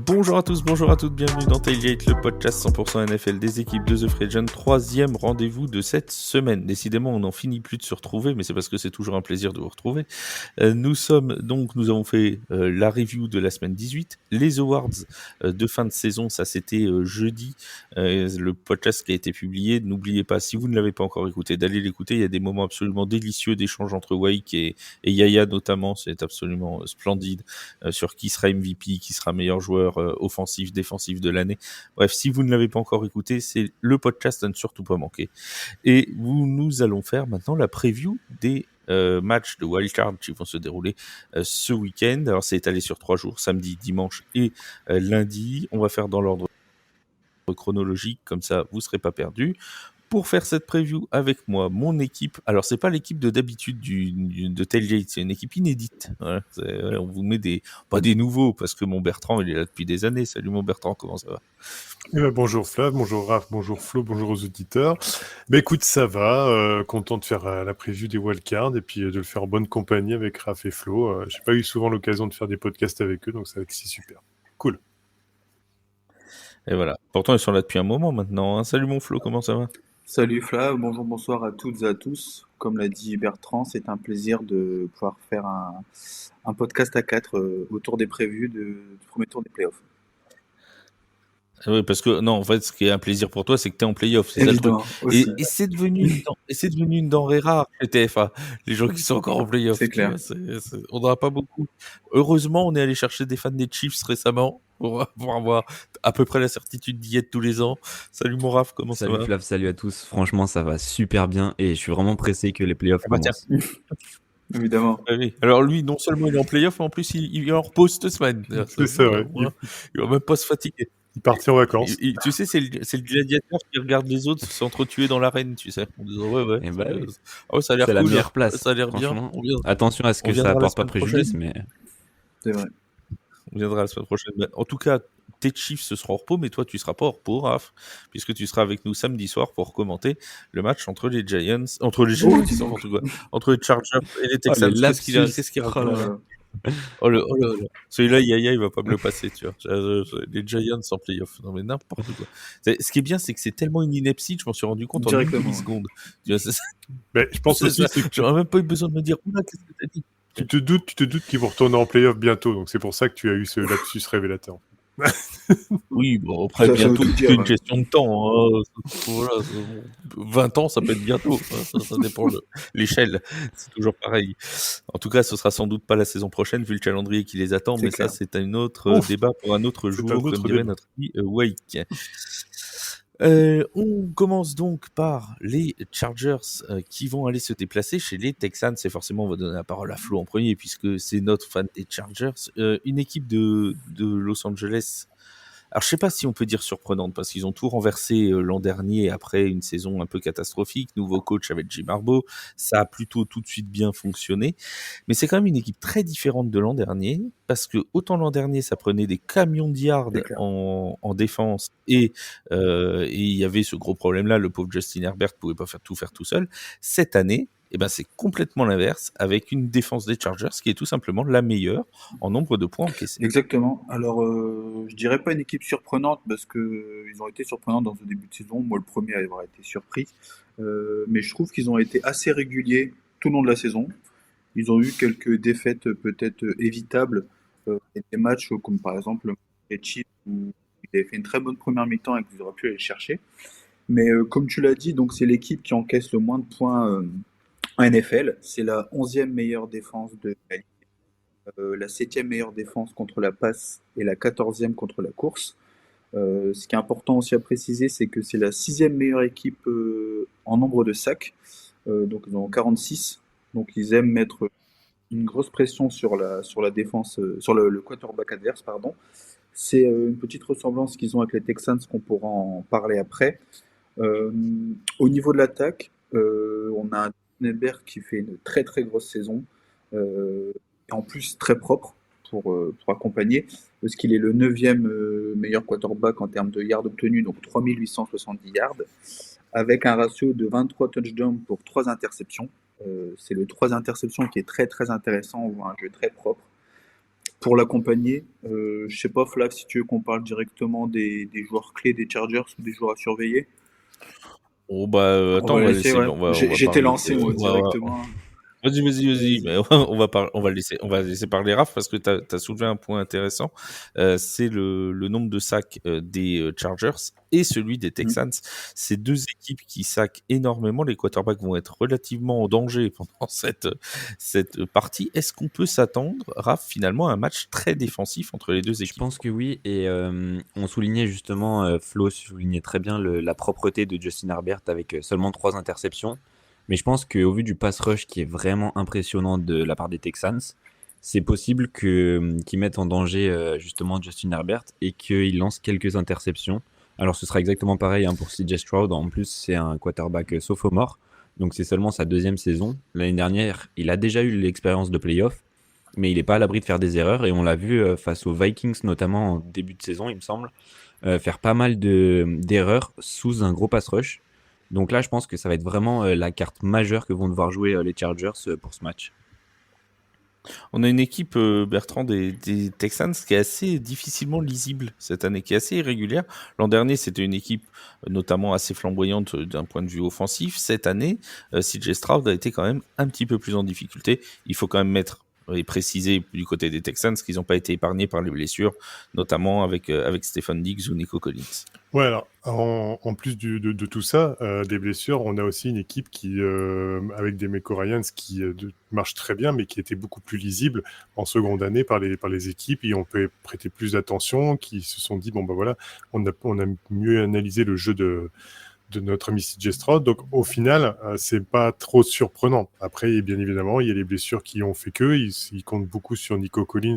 Bonjour à tous, bonjour à toutes, bienvenue dans Tailgate, le podcast 100% NFL des équipes de The Free Agent, troisième rendez-vous de cette semaine. Décidément, on n'en finit plus de se retrouver, mais c'est parce que c'est toujours un plaisir de vous retrouver. Nous avons fait la review de la semaine 18, les awards de fin de saison, ça c'était jeudi, le podcast qui a été publié. N'oubliez pas, si vous ne l'avez pas encore écouté, d'aller l'écouter. Il y a des moments absolument délicieux d'échange entre Wake et Yaya notamment, c'est absolument splendide, sur qui sera MVP, qui sera meilleur joueur offensif, défensif de l'année. Bref, si vous ne l'avez pas encore écouté, c'est le podcast à ne surtout pas manquer. Et nous allons faire maintenant la preview des matchs de wildcard qui vont se dérouler ce week-end. Alors c'est étalé sur 3 jours, samedi, dimanche et lundi. On va faire dans l'ordre chronologique, comme ça vous ne serez pas perdus. Pour faire cette preview avec moi, mon équipe, alors c'est pas l'équipe de d'habitude de Tailgate, c'est une équipe inédite. Voilà, on vous met pas des nouveaux, parce que mon Bertrand, il est là depuis des années. Salut mon Bertrand, comment ça va? Bonjour Flav, bonjour Raph, bonjour Flo, bonjour aux auditeurs. Écoute, ça va, content de faire la preview des wildcards et puis de le faire en bonne compagnie avec Raph et Flo. J'ai pas eu souvent l'occasion de faire des podcasts avec eux, donc c'est super. Cool. Et voilà. Pourtant, ils sont là depuis un moment maintenant. Hein. Salut mon Flo, comment ça va? Salut Flav, bonjour, bonsoir à toutes et à tous. Comme l'a dit Bertrand, c'est un plaisir de pouvoir faire un podcast à 4 autour des prévus du premier tour des playoffs. Oui, parce que non, en fait, ce qui est un plaisir pour toi, c'est que tu es en playoff, c'est ça le truc. Aussi. Et c'est devenu une denrée rare chez TFA, les gens qui sont encore en playoff. C'est clair. On n'en a pas beaucoup. Heureusement, on est allé chercher des fans des Chiefs récemment pour avoir à peu près la certitude d'y être tous les ans. Salut mon Raph, comment ça va? Salut Flav, salut à tous. Franchement, ça va super bien et je suis vraiment pressé que les playoffs commencent. Évidemment. Ah oui. Alors lui, non seulement il est en playoff, mais en plus il est en repos cette semaine. C'est ça, ouais. Il va même pas se fatiguer. Il partit en vacances. Tu sais, c'est le gladiateur qui regarde les autres s'entretuer dans l'arène, tu sais. En disant, ouais. Et bah oui. Oh, ça a l'air C'est cool, la meilleure place. Ça a l'air bien. Attention à ce que ça apporte pas préjudice, mais. C'est vrai. On viendra la semaine prochaine. En tout cas, tes Chiefs se seront en repos, mais toi, tu seras pas en repos, Raph, puisque tu seras avec nous samedi soir pour commenter le match entre les Giants, entre les Chargers et les Texans. Qu'est-ce qu'il raconte? Oh là là. Celui-là, Yaya, il va pas me le passer, tu vois. Les Giants en playoff. Non, mais n'importe quoi. Ce qui est bien, c'est que c'est tellement une ineptie, je m'en suis rendu compte en une milliseconde. Tu vois, je pense aussi, c'est que j'aurais même pas eu besoin de me dire, qu'est-ce que t'as dit? Tu te doutes qu'ils vont retourner en playoff bientôt, donc c'est pour ça que tu as eu ce lapsus révélateur. Oui, bon, après, bientôt, c'est une question de temps. Hein. Voilà, 20 ans, ça peut être bientôt. Ça dépend de l'échelle. C'est toujours pareil. En tout cas, ce sera sans doute pas la saison prochaine, vu le calendrier qui les attend, mais clair. Ça, c'est un autre débat pour un autre jour, comme dirait notre ami Wake. On commence donc par les Chargers qui vont aller se déplacer chez les Texans. C'est forcément, on va donner la parole à Flo en premier, puisque c'est notre fan des Chargers. Une équipe de Los Angeles. Alors, je sais pas si on peut dire surprenante, parce qu'ils ont tout renversé l'an dernier après une saison un peu catastrophique. Nouveau coach avec Jim Harbaugh. Ça a plutôt tout de suite bien fonctionné. Mais c'est quand même une équipe très différente de l'an dernier, parce que autant l'an dernier, ça prenait des camions de yards en défense et il y avait ce gros problème-là, le pauvre Justin Herbert pouvait pas tout faire tout seul. Cette année, c'est complètement l'inverse, avec une défense des Chargers qui est tout simplement la meilleure en nombre de points encaissés. Exactement. Alors, je dirais pas une équipe surprenante, parce qu'ils ont été surprenants dans ce début de saison. Moi, le premier à avoir été surpris. Mais je trouve qu'ils ont été assez réguliers tout le long de la saison. Ils ont eu quelques défaites peut-être évitables, et des matchs comme par exemple les Chiefs, où ils avaient fait une très bonne première mi-temps et qu'ils auraient pu aller chercher. Mais comme tu l'as dit, donc c'est l'équipe qui encaisse le moins de points en NFL. C'est la 11e meilleure défense de la ligue, la 7e meilleure défense contre la passe et la 14e contre la course. Ce qui est important aussi à préciser, c'est que c'est la 6e meilleure équipe en nombre de sacs. Donc ils en ont 46. Donc ils aiment mettre une grosse pression sur la défense, sur le quarterback adverse, pardon. C'est une petite ressemblance qu'ils ont avec les Texans, qu'on pourra en parler après. Au niveau de l'attaque, on a un Nebert qui fait une très très grosse saison, en plus très propre pour accompagner, parce qu'il est le 9e meilleur quarterback en termes de yards obtenus, donc 3870 yards, avec un ratio de 23 touchdowns pour 3 interceptions. C'est le 3 interceptions qui est très très intéressant, on voit un jeu très propre. pour l'accompagner. Je sais pas, Flav, si tu veux qu'on parle directement des joueurs clés des Chargers ou des joueurs à surveiller. Oh bah On attends, va on va laisser, laisser, ouais. on va J'étais parler. lancé, moi, directement. Vas-y, Vas-y. mais on va laisser parler Raph parce que tu as soulevé un point intéressant. C'est le nombre de sacs des Chargers et celui des Mm. Texans. C'est deux équipes qui saquent énormément. Les quarterbacks vont être relativement en danger pendant cette partie. Est-ce qu'on peut s'attendre, Raph, finalement, à un match très défensif entre les deux Je équipes? pense que oui, et on soulignait justement, Flo soulignait très bien la propreté de Justin Herbert avec seulement 3 interceptions. Mais je pense qu'au vu du pass rush qui est vraiment impressionnant de la part des Texans, c'est possible qu'ils mettent en danger justement Justin Herbert et qu'ils lancent quelques interceptions. Alors ce sera exactement pareil hein, pour CJ Stroud. En plus, c'est un quarterback sophomore, donc c'est seulement sa 2e saison. L'année dernière, il a déjà eu l'expérience de playoff, mais il n'est pas à l'abri de faire des erreurs et on l'a vu face aux Vikings notamment en début de saison il me semble faire pas mal d'erreurs sous un gros pass rush. Donc là je pense que ça va être vraiment la carte majeure que vont devoir jouer les Chargers pour ce match. On a une équipe, Bertrand, des Texans qui est assez difficilement lisible cette année, qui est assez irrégulière. L'an dernier, c'était une équipe notamment assez flamboyante d'un point de vue offensif. Cette année, CJ Stroud a été quand même un petit peu plus en difficulté. Il faut quand même mettre et préciser du côté des Texans qu'ils n'ont pas été épargnés par les blessures, notamment avec Stephen Diggs ou Nico Collins. Ouais, alors, en plus de tout ça, des blessures, on a aussi une équipe qui, avec des Meco Ryans qui marche très bien, mais qui était beaucoup plus lisible en seconde année par les équipes, et on peut prêter plus d'attention, qui se sont dit, bon, bah voilà, on a mieux analysé le jeu de notre ami CJ Stroud. Donc, au final, c'est pas trop surprenant. Après, bien évidemment, il y a les blessures qui ont fait que. Ils comptent beaucoup sur Nico Collins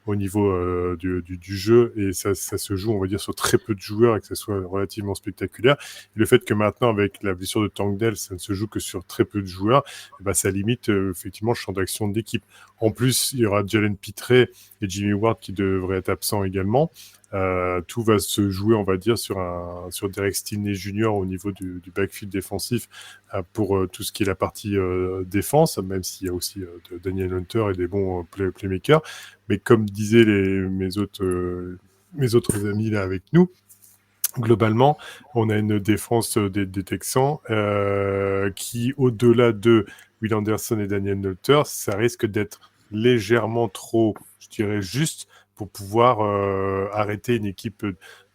au niveau du jeu, et ça se joue, on va dire, sur très peu de joueurs et que ça soit relativement spectaculaire. Et le fait que maintenant, avec la blessure de Tank Dell, ça ne se joue que sur très peu de joueurs, ça limite effectivement le champ d'action de l'équipe. En plus, il y aura Jalen Pitre et Jimmy Ward qui devraient être absents également. Tout va se jouer, on va dire, sur Derek Stingley Jr. au niveau du backfield défensif pour tout ce qui est la partie défense, même s'il y a aussi Daniel Hunter et des bons playmakers. Mais comme disaient mes autres amis là avec nous, globalement, on a une défense des Texans qui, au-delà de Will Anderson et Daniel Hunter, ça risque d'être légèrement trop, je dirais, juste pour pouvoir arrêter une équipe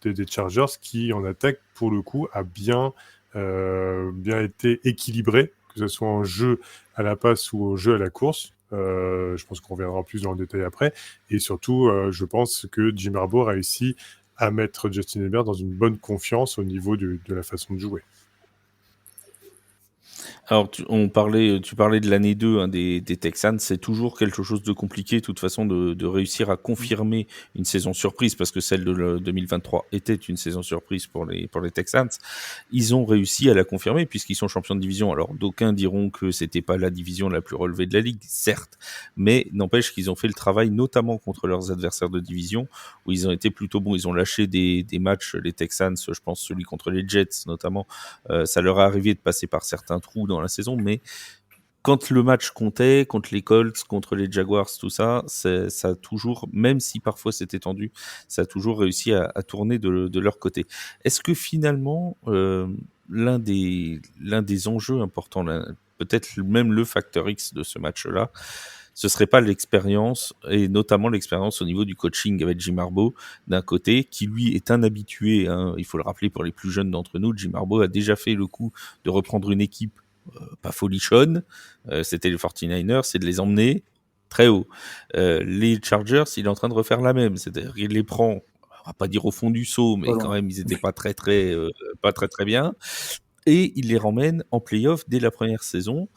des Chargers qui, en attaque, pour le coup, a bien été équilibrée, que ce soit en jeu à la passe ou au jeu à la course. Je pense qu'on reviendra plus dans le détail après. Et surtout, je pense que Jim Harbaugh réussit à mettre Justin Herbert dans une bonne confiance au niveau de la façon de jouer. Alors, tu parlais de l'année 2 hein, des Texans. C'est toujours quelque chose de compliqué, de toute façon, de réussir à confirmer une saison surprise, parce que celle de 2023 était une saison surprise pour les Texans. Ils ont réussi à la confirmer, puisqu'ils sont champions de division. Alors, d'aucuns diront que c'était pas la division la plus relevée de la ligue, certes, mais n'empêche qu'ils ont fait le travail, notamment contre leurs adversaires de division, où ils ont été plutôt bons. Ils ont lâché des matchs, les Texans, je pense celui contre les Jets, notamment. Ça leur est arrivé de passer par certains trous dans la saison, mais quand le match comptait, contre les Colts, contre les Jaguars, tout ça, ça a toujours, même si parfois c'était tendu, ça a toujours réussi à tourner de leur côté. Est-ce que finalement, l'un des enjeux importants, peut-être même le facteur X de ce match-là, ce serait pas l'expérience, et notamment l'expérience au niveau du coaching avec Jim Harbaugh, d'un côté, qui lui est un habitué, hein, il faut le rappeler pour les plus jeunes d'entre nous, Jim Harbaugh a déjà fait le coup de reprendre une équipe pas folichonne, c'était les 49ers, c'est de les emmener très haut. Les Chargers, il est en train de refaire la même, c'est-à-dire il les prend, on va pas dire au fond du seau, mais quand même ils étaient pas très bien, et il les ramène en play-off dès la première saison.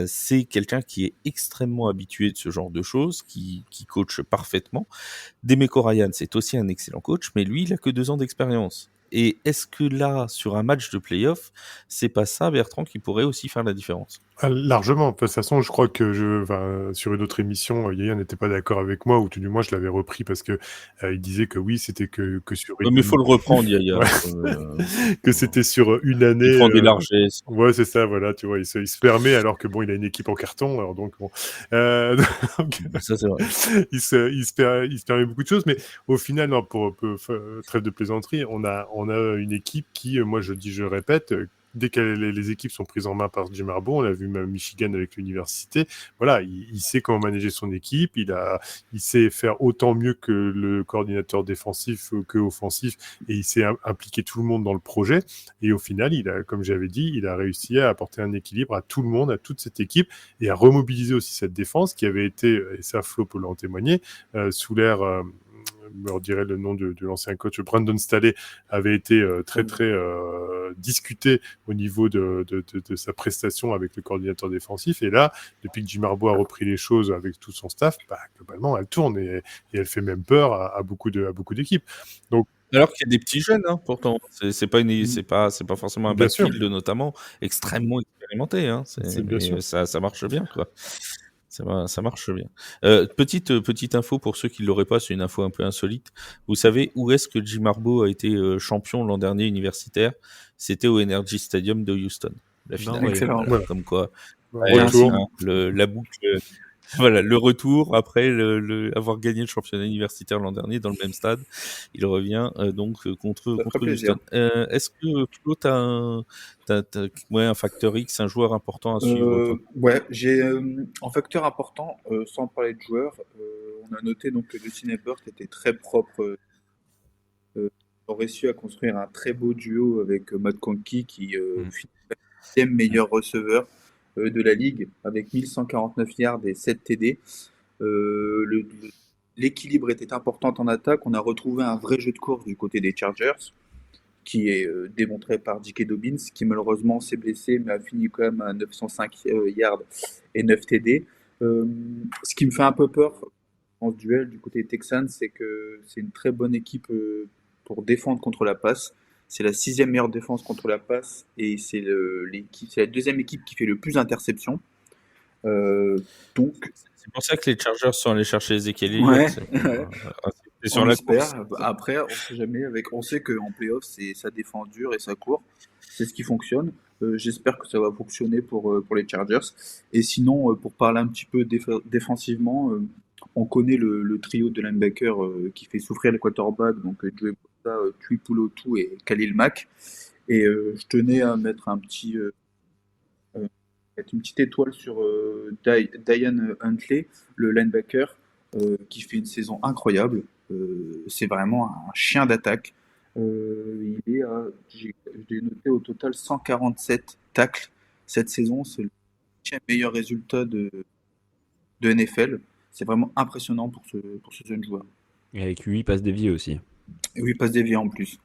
C'est quelqu'un qui est extrêmement habitué de ce genre de choses, qui coach parfaitement. Demeco Ryan, c'est aussi un excellent coach, mais lui, il a que 2 ans d'expérience. Et est-ce que là, sur un match de play-off, c'est pas ça, Bertrand, qui pourrait aussi faire la différence? Ah, largement. De toute façon, je crois que sur une autre émission, Yaya n'était pas d'accord avec moi, ou tout du moins, je l'avais repris parce que il disait que oui, c'était que sur Ouais, mais une faut le reprendre, Yaya. ouais, que c'était sur une Il année. prend des largesses. Ouais, c'est ça, voilà, tu vois, il se permet alors que bon, il a une équipe en carton, alors donc bon. Euh, donc, Ça, c'est vrai. il se permet beaucoup de choses, mais au final, non, pour un peu trêve de plaisanterie, on a une équipe qui, moi je répète, dès que les équipes sont prises en main par Jim Harbaugh, on l'a vu même Michigan avec l'université, voilà, il sait comment manager son équipe, il sait faire autant mieux que le coordinateur défensif que offensif, et il sait impliquer tout le monde dans le projet. Et au final, comme j'avais dit, il a réussi à apporter un équilibre à tout le monde, à toute cette équipe, et à remobiliser aussi cette défense qui avait été, et ça Flo peut l'en témoigner, sous l'ère, je dirais le nom de l'ancien coach, Brandon Staley, avait été très très discuté au niveau de sa prestation avec le coordinateur défensif. Et là, depuis que Jim Harbaugh a repris les choses avec tout son staff, globalement, elle tourne et elle fait même peur à beaucoup d'équipes. Donc, Alors qu'il y a des petits jeunes, hein, pourtant. C'est pas forcément un bien sûr, backfield notamment extrêmement expérimenté, hein. c'est bien sûr. Mais ça marche bien, quoi. Ça marche bien. Petite info pour ceux qui l'auraient pas, c'est une info un peu insolite. Vous savez où est-ce que Jim Harbaugh a été champion l'an dernier universitaire? C'était au Energy Stadium de Houston, la finale. Excellent. Voilà, comme quoi, Retour. hein, la boucle. Voilà, le retour après avoir gagné le championnat universitaire l'an dernier dans le même stade, il revient contre Ça ferait plaisir. Houston. Est-ce que Flo, ouais, un facteur X, un joueur important à suivre, toi? Ouais, j'ai en facteur important, sans parler de joueurs, on a noté donc que Justin Herbert était très propre. Ils ont réussi à construire un très beau duo avec Matt Conkey qui finit deuxième meilleur receveur de la ligue avec 1149 yards et 7 TD. L'équilibre était important en attaque. On a retrouvé un vrai jeu de course du côté des Chargers, qui est démontré par J.K. Dobbins, qui malheureusement s'est blessé, mais a fini quand même à 905 yards et 9 TD. Ce qui me fait un peu peur dans ce duel du côté des Texans, c'est que c'est une très bonne équipe pour défendre contre la passe. C'est la 6e meilleure défense contre la passe et c'est la deuxième équipe qui fait le plus d'interceptions. Donc, C'est pour ça que les Chargers sont allés chercher Ezekiel ouais, Elliott. C'est sur on la espère. course. Après, on sait jamais. On sait qu'en playoff, ça défend dur et ça court. C'est ce qui fonctionne. J'espère que ça va fonctionner pour les Chargers. Et sinon, pour parler un petit peu défensivement, on connaît le trio de linebackers qui fait souffrir les quarterbacks, donc Joey Bosa, Tui Pulotu et Khalil Mack. Et je tenais à mettre une petite étoile sur Diane Huntley, le linebacker, qui fait une saison incroyable. C'est vraiment un chien d'attaque. J'ai noté au total 147 tacles cette saison. C'est le 10e meilleur résultat de NFL. C'est vraiment impressionnant pour ce jeune joueur. Et avec 8 passes déviées aussi. Et oui, il passe dévié en plus.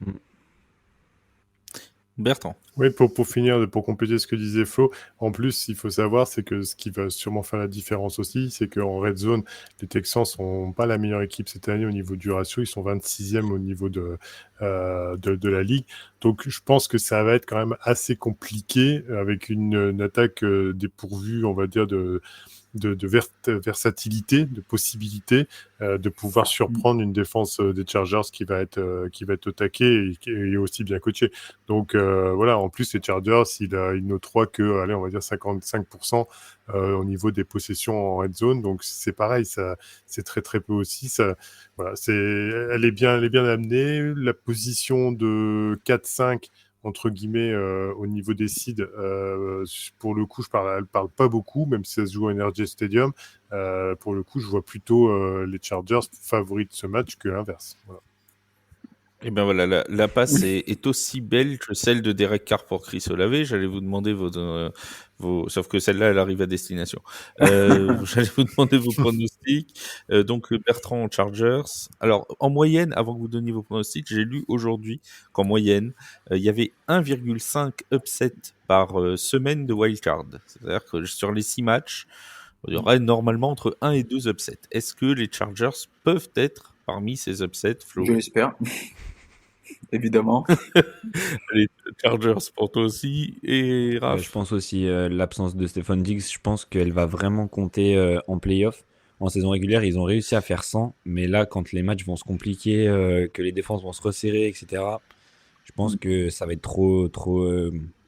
Bertrand. Oui, pour finir, pour compléter ce que disait Flo, en plus, il faut savoir, c'est que ce qui va sûrement faire la différence aussi, c'est qu'en red zone, les Texans sont pas la meilleure équipe cette année au niveau du ratio, ils sont 26e au niveau de la ligue. Donc, je pense que ça va être quand même assez compliqué avec une attaque dépourvue, on va dire, de versatilité, de possibilité de pouvoir surprendre une défense des Chargers qui va être au taquet et aussi bien coachée. Donc voilà, en plus les Chargers, il notera que, allez, on va dire 55% au niveau des possessions en red zone. Donc c'est pareil, ça c'est très très peu aussi. Ça, voilà, elle est bien amenée. La position de 4-5 entre guillemets au niveau des seeds, pour le coup elle parle pas beaucoup, même si ça se joue au Energy Stadium, pour le coup je vois plutôt les Chargers favoris de ce match que l'inverse. Voilà. Et bien voilà, la passe est aussi belle que celle de Derek Carr pour Chris Olave. J'allais vous demander sauf que celle-là, elle arrive à destination. J'allais vous demander vos pronostics. Donc Bertrand Chargers. Alors en moyenne, avant que vous donniez vos pronostics, j'ai lu aujourd'hui qu'en moyenne, il y avait 1,5 upset par semaine de wildcard. C'est-à-dire que sur les 6 matchs, il y aurait normalement entre 1 et 2 upsets. Est-ce que les Chargers peuvent être parmi ces upsets, Flo? Je l'espère. évidemment. Les Chargers pour toi aussi. Et Je Raph? pense aussi l'absence de Stephon Diggs, je pense qu'elle va vraiment compter en playoff. En saison régulière, ils ont réussi à faire 100, mais là, quand les matchs vont se compliquer, que les défenses vont se resserrer, etc., je pense que ça va être trop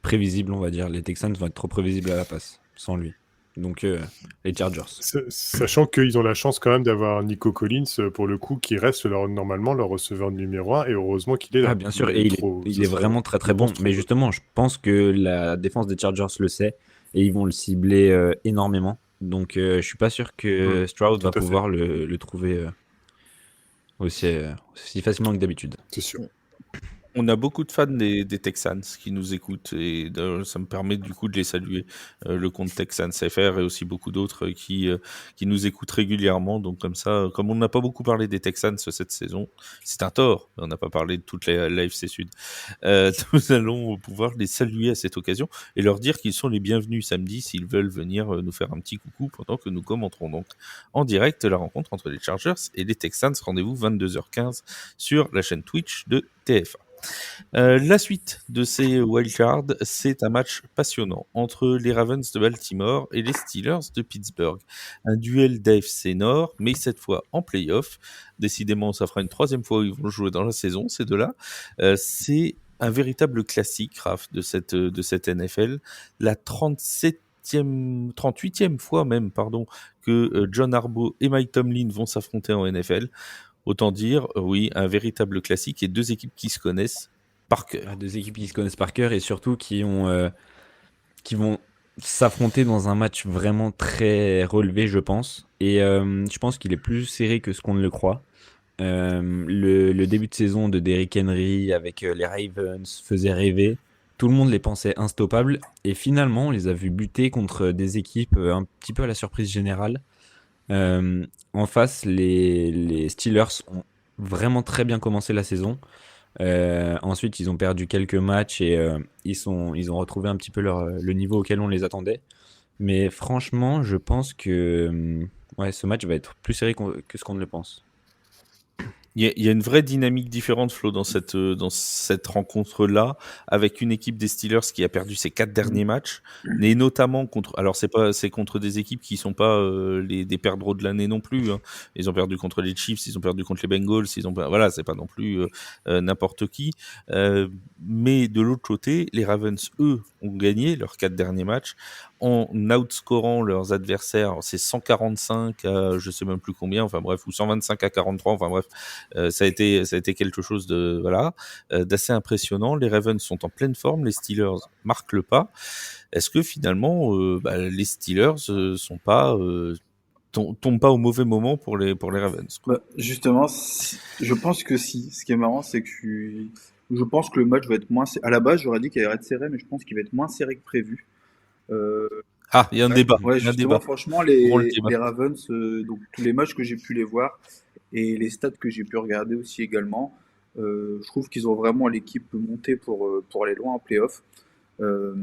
prévisible, on va dire. Les Texans vont être trop prévisibles à la passe, sans lui. Donc, les Chargers. Sachant qu'ils ont la chance quand même d'avoir Nico Collins, pour le coup, qui reste normalement leur receveur numéro 1, et heureusement qu'il est Ah, là. bien sûr, Mais et trop, il ça est serait vraiment très très une grosse bon. Mais trompe. justement, je pense que la défense des Chargers le sait et ils vont le cibler énormément. Donc, je suis pas sûr que Stroud va Tout à fait, pouvoir le trouver aussi facilement que d'habitude. c'est sûr. On a beaucoup de fans des Texans qui nous écoutent et ça me permet du coup de les saluer. Le compte Texans FR et aussi beaucoup d'autres qui nous écoutent régulièrement. Donc comme ça, comme on n'a pas beaucoup parlé des Texans cette saison, c'est un tort. On n'a pas parlé de toute la FC Sud. Nous allons pouvoir les saluer à cette occasion et leur dire qu'ils sont les bienvenus samedi s'ils veulent venir nous faire un petit coucou pendant que nous commenterons donc en direct la rencontre entre les Chargers et les Texans. Rendez-vous 22h15 sur la chaîne Twitch de TF1. La suite de ces wildcards, c'est un match passionnant entre les Ravens de Baltimore et les Steelers de Pittsburgh. Un duel d'AFC Nord, mais cette fois en playoff. Décidément, ça fera une troisième fois où ils vont jouer dans la saison, ces deux-là. C'est un véritable classique, Raph, de cette NFL. La 38e fois même, pardon, que John Harbaugh et Mike Tomlin vont s'affronter en NFL. Autant dire, oui, un véritable classique et deux équipes qui se connaissent par cœur. Deux équipes qui se connaissent par cœur et surtout qui vont s'affronter dans un match vraiment très relevé, je pense. Et je pense qu'il est plus serré que ce qu'on ne le croit. Le début de saison de Derrick Henry avec les Ravens faisait rêver. Tout le monde les pensait instoppables. Et finalement, on les a vus buter contre des équipes un petit peu à la surprise générale. En face, les Steelers ont vraiment très bien commencé la saison. Ensuite, ils ont perdu quelques matchs et ils ont retrouvé un petit peu le niveau auquel on les attendait. Mais franchement, je pense que ouais, ce match va être plus serré que ce qu'on ne le pense. Il y a une vraie dynamique différente, Flo, dans cette rencontre-là, avec une équipe des Steelers qui a perdu ses 4 derniers matchs, et notamment c'est contre des équipes qui sont pas des perdreaux de l'année non plus. Hein. Ils ont perdu contre les Chiefs, ils ont perdu contre les Bengals, voilà, c'est pas non plus n'importe qui. Mais de l'autre côté, les Ravens, eux, ont gagné leurs 4 derniers matchs en outscorant leurs adversaires. C'est 145 à je sais même plus combien, enfin bref, ou 125 à 43, enfin bref. Ça a été quelque chose d'assez impressionnant. Les Ravens sont en pleine forme, les Steelers marquent le pas. Est-ce que finalement les Steelers tombent pas au mauvais moment pour les Ravens, quoi. Bah, justement, je pense que si. Ce qui est marrant, c'est que je pense que le match va être moins. À la base, j'aurais dit qu'il allait être serré, mais je pense qu'il va être moins serré que prévu. Euh, Ah, il y a un débat. ouais, Il y a un justement, débat. franchement, Ouvrons le débat. les Ravens, donc tous les matchs que j'ai pu les voir et les stats que j'ai pu regarder aussi également, je trouve qu'ils ont vraiment l'équipe montée pour aller loin en playoff. Euh,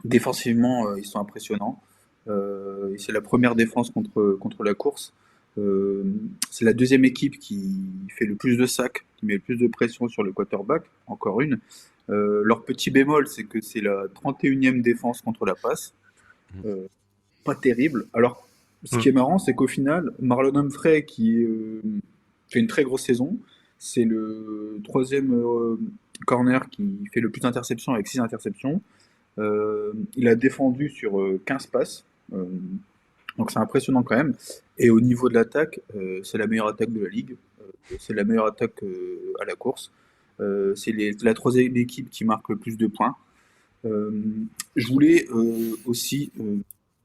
Défensivement, ils sont impressionnants. Et c'est la première défense contre la course. Euh, c'est la deuxième équipe qui fait le plus de sacs, qui met le plus de pression sur le quarterback, encore une. Leur petit bémol, c'est que c'est la 31e défense contre la passe. Euh, Pas terrible. Alors, ce qui est marrant, c'est qu'au final, Marlon Humphrey, qui fait une très grosse saison, c'est le troisième corner qui fait le plus d'interceptions avec 6 interceptions. Il a défendu sur 15 passes. Donc c'est impressionnant quand même. Et au niveau de l'attaque, c'est la meilleure attaque de la ligue. C'est la meilleure attaque à la course. C'est la troisième équipe qui marque le plus de points. Euh, je voulais aussi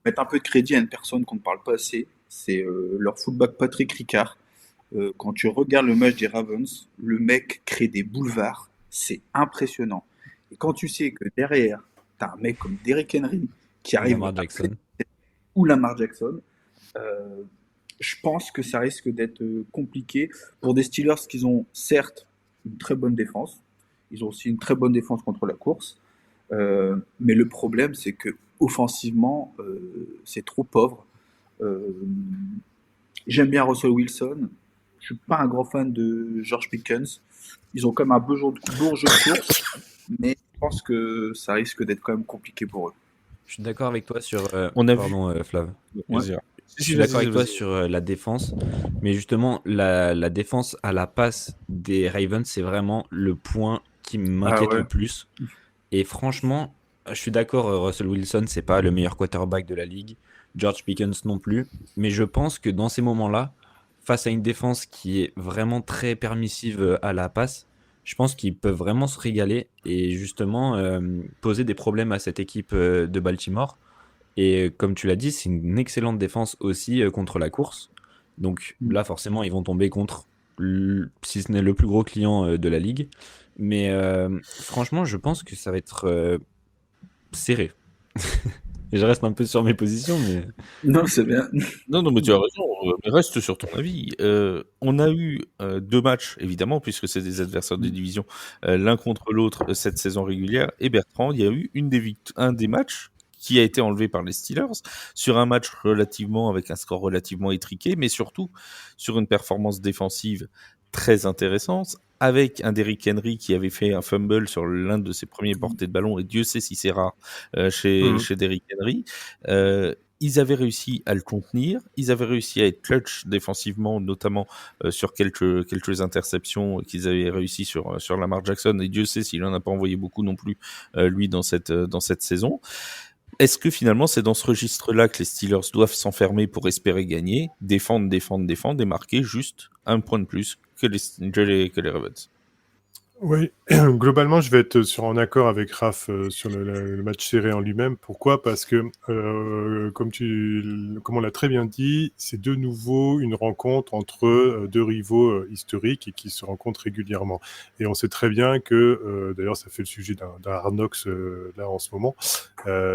mettre un peu de crédit à une personne qu'on ne parle pas assez. C'est leur fullback Patrick Ricard. Quand tu regardes le match des Ravens, le mec crée des boulevards. C'est impressionnant. Et quand tu sais que derrière, tu as un mec comme Derrick Henry qui arrive Lamar à Jackson. ou Lamar Jackson, euh, je pense que ça risque d'être compliqué pour des Steelers qui ont certes une très bonne défense, ils ont aussi une très bonne défense contre la course, mais le problème c'est que offensivement c'est trop pauvre. Euh, J'aime bien Russell Wilson, je Je suis pas un grand fan de George Pickens. Ils ont comme un beau jeu de course, mais je pense que ça risque d'être quand même compliqué pour eux. Je suis d'accord avec toi sur. On a vu. Pardon, Flav. Ouais. Vas-y. Je suis d'accord avec toi sur la défense, mais justement, la défense à la passe des Ravens, c'est vraiment le point qui m'inquiète ouais. le plus. Et franchement, je suis d'accord, Russell Wilson, c'est pas le meilleur quarterback de la ligue, George Pickens non plus, mais je pense que dans ces moments-là, face à une défense qui est vraiment très permissive à la passe, je pense qu'ils peuvent vraiment se régaler et justement poser des problèmes à cette équipe de Baltimore. Et comme tu l'as dit, c'est une excellente défense aussi contre la course. Donc là, forcément, ils vont tomber contre, si ce n'est le plus gros client de la ligue. Mais franchement, je pense que ça va être serré. Et je reste un peu sur mes positions, mais... Non, c'est bien. Non, mais tu as raison, mais reste sur ton avis. On a eu 2 matchs, évidemment, puisque c'est des adversaires de division, l'un contre l'autre cette saison régulière. Et Bertrand, il y a eu un des matchs qui a été enlevé par les Steelers, sur un match avec un score relativement étriqué, mais surtout sur une performance défensive très intéressante, avec un Derrick Henry qui avait fait un fumble sur l'un de ses premiers portées de ballon, et Dieu sait si c'est rare chez Derrick Henry. Ils avaient réussi à le contenir, ils avaient réussi à être clutch défensivement, notamment sur quelques interceptions qu'ils avaient réussi sur Lamar Jackson, et Dieu sait s'il en a pas envoyé beaucoup non plus, lui, dans cette saison. Est-ce que finalement c'est dans ce registre-là que les Steelers doivent s'enfermer pour espérer gagner, défendre et marquer juste un point de plus que les Ravens? Oui, globalement, je vais être en accord avec Raph sur le match serré en lui-même. Pourquoi ? Parce que, comme on l'a très bien dit, c'est de nouveau une rencontre entre deux rivaux historiques et qui se rencontrent régulièrement. Et on sait très bien que, d'ailleurs, ça fait le sujet d'un Hard Knocks là en ce moment,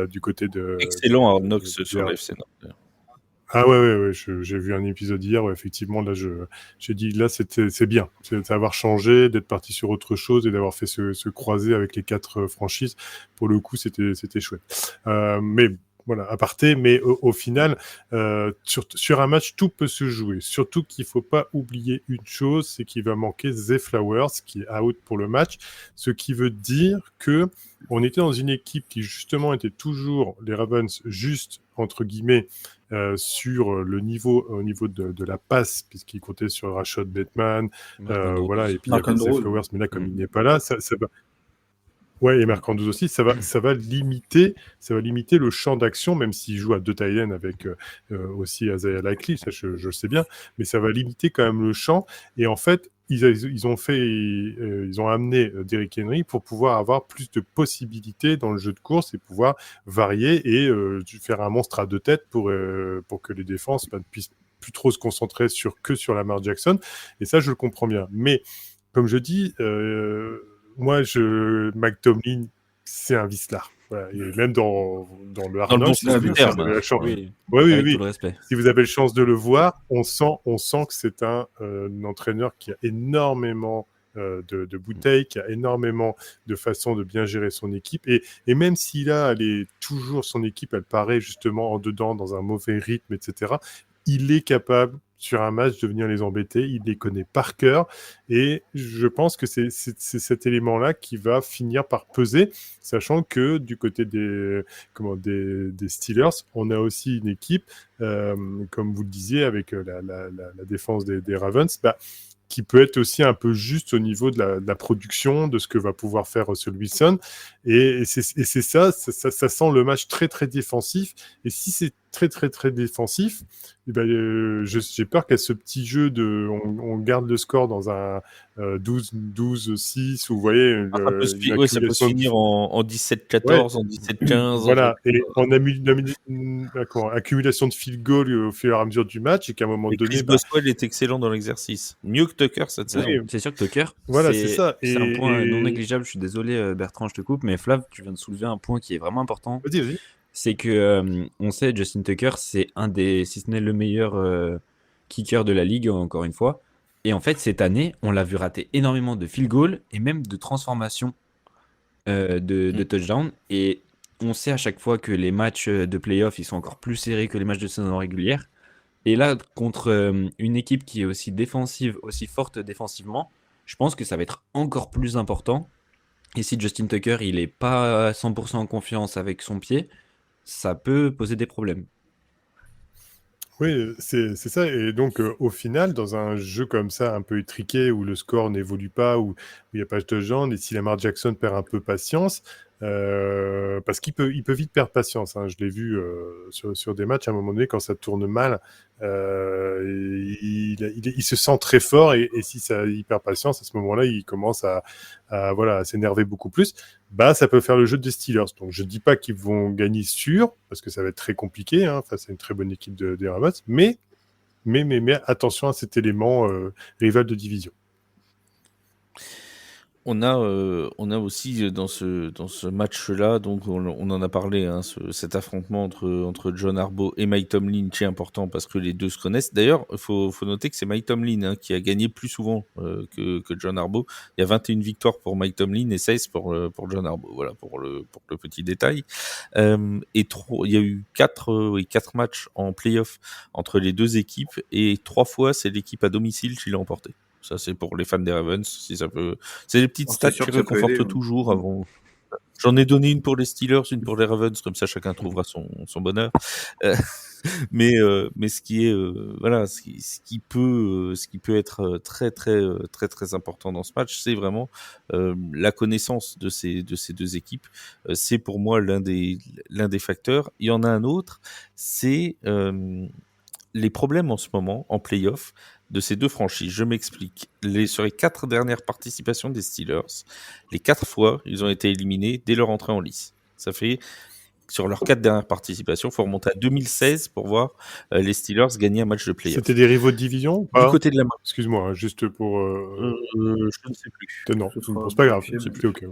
du côté de... Excellent Hard Knocks sur la FC Nord. Ah ouais, j'ai vu un épisode hier, effectivement, là, j'ai dit, là, c'est bien, c'est d'avoir changé, d'être parti sur autre chose et d'avoir fait se croiser avec les 4 franchises. Pour le coup, c'était chouette. Mais voilà, aparté, mais au final, sur un match, tout peut se jouer. Surtout qu'il faut pas oublier une chose, c'est qu'il va manquer Zay Flowers, qui est out pour le match, ce qui veut dire que on était dans une équipe qui, justement, était toujours, les Ravens, juste, entre guillemets, sur le niveau, au niveau de la passe, puisqu'il comptait sur Rashad Bateman, voilà, et puis il y avait Zay Flowers, mais là, comme il n'est pas là, ça va... Ouais, et Marc Andrews aussi, ça va limiter le champ d'action, même s'il joue à 2 tight ends avec aussi Isaiah Likely, ça je le sais bien, mais ça va limiter quand même le champ. Et en fait, ils ont amené Derrick Henry pour pouvoir avoir plus de possibilités dans le jeu de course et pouvoir varier et faire un monstre à 2 têtes pour que les défenses ne puissent plus trop se concentrer sur Lamar Jackson. Et ça, je le comprends bien. Mais comme je dis, moi, Mike Tomlin, c'est un vicelard. Voilà. Et même dans le Hard Knocks, si vous avez la chance, oui. Oui. Tout le respect. Si vous avez la chance de le voir, on sent que c'est un entraîneur qui a énormément de bouteilles, qui a énormément de façons de bien gérer son équipe. Et même si là, toujours son équipe, elle paraît justement en dedans, dans un mauvais rythme, etc., il est capable, sur un match, de venir les embêter. Il les connaît par cœur. Et je pense que c'est cet élément-là qui va finir par peser, sachant que du côté des Steelers, on a aussi une équipe, comme vous le disiez, avec la défense des Ravens, qui peut être aussi un peu juste au niveau de la production, de ce que va pouvoir faire Russell Wilson. Et c'est ça sent le match très, très défensif. Et si c'est très, très, très défensif, j'ai peur qu'à ce petit jeu on garde le score dans un 12-6, ou vous voyez... ça peut se finir en 17-14, en 17-15. Voilà, et on a mis accumulation de field goal au fur et à mesure du match, et qu'à un moment donné... Chris Boswell est excellent dans l'exercice. Mieux que Tucker cette saison. C'est sûr que Tucker, voilà, c'est ça. C'est un point non négligeable. Je suis désolé, Bertrand, je te coupe, mais Flav, tu viens de soulever un point qui est vraiment important. Vas-y. C'est que on sait, Justin Tucker, c'est un des, si ce n'est le meilleur kicker de la ligue, encore une fois. Et en fait, cette année, on l'a vu rater énormément de field goal et même de transformation de touchdown. Et on sait à chaque fois que les matchs de playoff, ils sont encore plus serrés que les matchs de saison régulière. Et là, contre une équipe qui est aussi défensive, aussi forte défensivement, je pense que ça va être encore plus important. Et si Justin Tucker, il est pas à 100% en confiance avec son pied, ça peut poser des problèmes. Oui, c'est ça. Et donc, au final, dans un jeu comme ça, un peu étriqué, où le score n'évolue pas, où il n'y a pas de jambes, et si Lamar Jackson perd un peu patience, parce il peut vite perdre patience. Hein. Je l'ai vu sur des matchs, à un moment donné, quand ça tourne mal, il se sent très fort, et si il perd patience, à ce moment-là, il commence voilà, à s'énerver beaucoup plus. Bah, ça peut faire le jeu des Steelers. Donc, je dis pas qu'ils vont gagner sûr, parce que ça va être très compliqué, hein, face à une très bonne équipe des Ravens, mais attention à cet élément rival de division. On a aussi dans ce match-là, donc on en a parlé, hein, cet affrontement entre John Harbaugh et Mike Tomlin qui est important parce que les deux se connaissent. D'ailleurs, faut noter que c'est Mike Tomlin, hein, qui a gagné plus souvent que John Harbaugh. Il y a 21 victoires pour Mike Tomlin et 16 pour John Harbaugh. Voilà pour le petit détail. Il y a eu 4 matchs en playoff entre les deux équipes et 3 fois c'est l'équipe à domicile qui l'a emporté. Ça, c'est pour les fans des Ravens, si ça peut. C'est des petites stats qui réconfortent toujours avant. J'en ai donné une pour les Steelers, une pour les Ravens, comme ça chacun trouvera son bonheur. Mais ce qui est voilà, ce qui peut être très important dans ce match, c'est vraiment la connaissance de ces deux équipes. C'est pour moi l'un des facteurs. Il y en a un autre, c'est les problèmes en ce moment en playoff de ces deux franchises. Je m'explique. Sur les 4 dernières participations des Steelers, les 4 fois, ils ont été éliminés dès leur entrée en lice. Ça fait, sur leurs 4 dernières participations, il faut remonter à 2016 pour voir les Steelers gagner un match de playoff. C'était des rivaux de division ou Du pas? côté de la main. Excuse-moi, hein, juste pour... je ne sais plus. Non, c'est pas grave. C'est plus OK.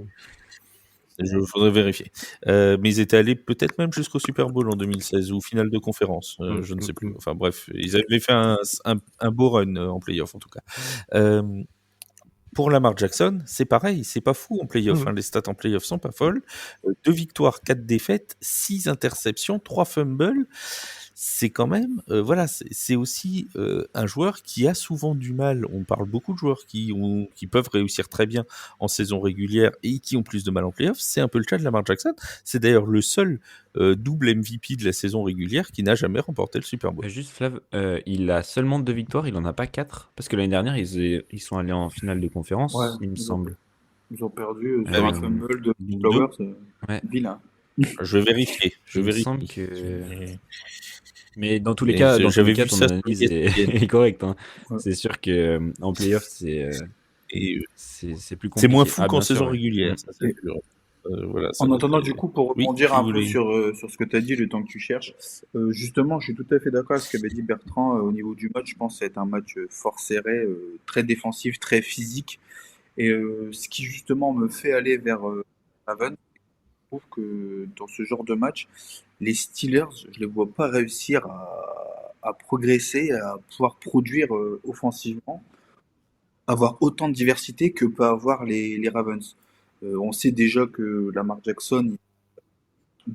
Je faudrait vérifier. Mais ils étaient allés peut-être même jusqu'au Super Bowl en 2016 ou finale de conférence. Je ne sais plus. Enfin bref, ils avaient fait un beau run en playoff en tout cas. Pour Lamar Jackson, c'est pareil, c'est pas fou en playoff. Hein, les stats en playoff sont pas folles. 2 victoires, 4 défaites, 6 interceptions, 3 fumbles. C'est quand même, voilà, c'est aussi un joueur qui a souvent du mal. On parle beaucoup de joueurs qui peuvent réussir très bien en saison régulière et qui ont plus de mal en playoff. C'est un peu le cas de Lamar Jackson. C'est d'ailleurs le seul double MVP de la saison régulière qui n'a jamais remporté le Super Bowl. Juste Flav, il a seulement 2 victoires, il en a pas 4 parce que l'année dernière ils sont allés en finale de conférence, Ouais, il me semble. Ils ont perdu sur un fumble de donc Flowers. Ouais. Vilain. Je vais vérifier. Il me semble que. Mais dans tous les Mais cas, j'avais vu ton ça analyse sur est correcte. Hein. Ouais. C'est sûr que en playoff, c'est Et plus compliqué. c'est moins fou Ah, qu'en bien sûr, saison ouais. régulière. Ça, c'est sûr. Voilà, ça En va attendant, être- du coup, pour Oui, rebondir tu un peu voulais- sur ce que tu as dit, le temps que tu cherches, justement, je suis tout à fait d'accord avec ce qu'avait dit Bertrand au niveau du match. Je pense que ça va être un match fort serré, très défensif, très physique. Et ce qui, justement, me fait aller vers Ravens, je trouve que dans ce genre de match, les Steelers, je les vois pas réussir à progresser, à pouvoir produire offensivement, avoir autant de diversité que peut avoir les Ravens. On sait déjà que Lamar Jackson,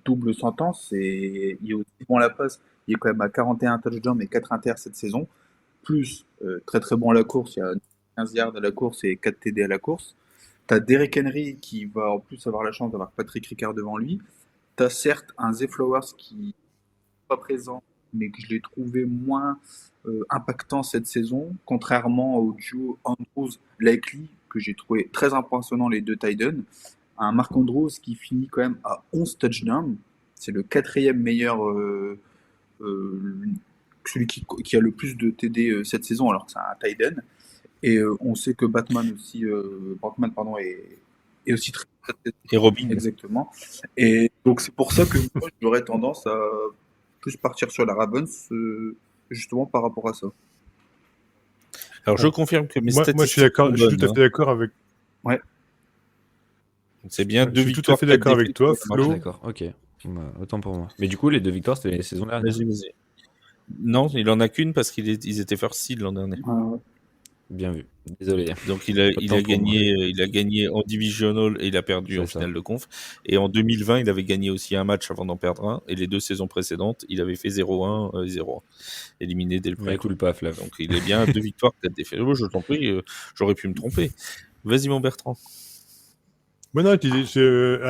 double sentence, et il est aussi bon à la passe. Il est quand même à 41 touchdowns et 4 inters cette saison. Plus très très bon à la course, il y a 15 yards à la course et 4 TD à la course. T'as Derrick Henry qui va en plus avoir la chance d'avoir Patrick Ricard devant lui. T'as certes un Zay Flowers qui n'est pas présent, mais que je l'ai trouvé moins impactant cette saison, contrairement au duo Andrews-Likely, que j'ai trouvé très impressionnant les deux Titans. Un Marc Andrews qui finit quand même à 11 touchdowns. C'est le 4e meilleur, celui qui a le plus de TD cette saison, alors que c'est un tight end. Et on sait que Batman est aussi très Et Robin. exactement. Et donc c'est pour ça que moi j'aurais tendance à plus partir sur la Ravens, justement par rapport à ça. Alors je confirme que mes Moi, statistiques je suis d'accord, sont je suis tout à bonnes, fait d'accord avec. Ouais. C'est bien Je 2 suis tout à victoires. fait d'accord 4 avec toi, défaites. Flo. D'accord, ok. Bah, autant pour moi. Mais du coup, les 2 victoires, c'était les saisons dernières. Vas-y. Non, il en a qu'une parce qu'ils étaient first seed l'an dernier. Bien vu. Désolé. Donc il a Autant pour moi. gagné en divisional et il a perdu en C'est ça. finale de conf. Et en 2020, il avait gagné aussi un match avant d'en perdre un. Et les 2 saisons précédentes, il avait fait 0-1, 0-1. Éliminé dès le Mais premier tour. culpa, Flav. Donc il est bien à 2 victoires, 4 défaites. Oh, je t'en prie, j'aurais pu me tromper. Vas-y mon Bertrand. Moi, non, ah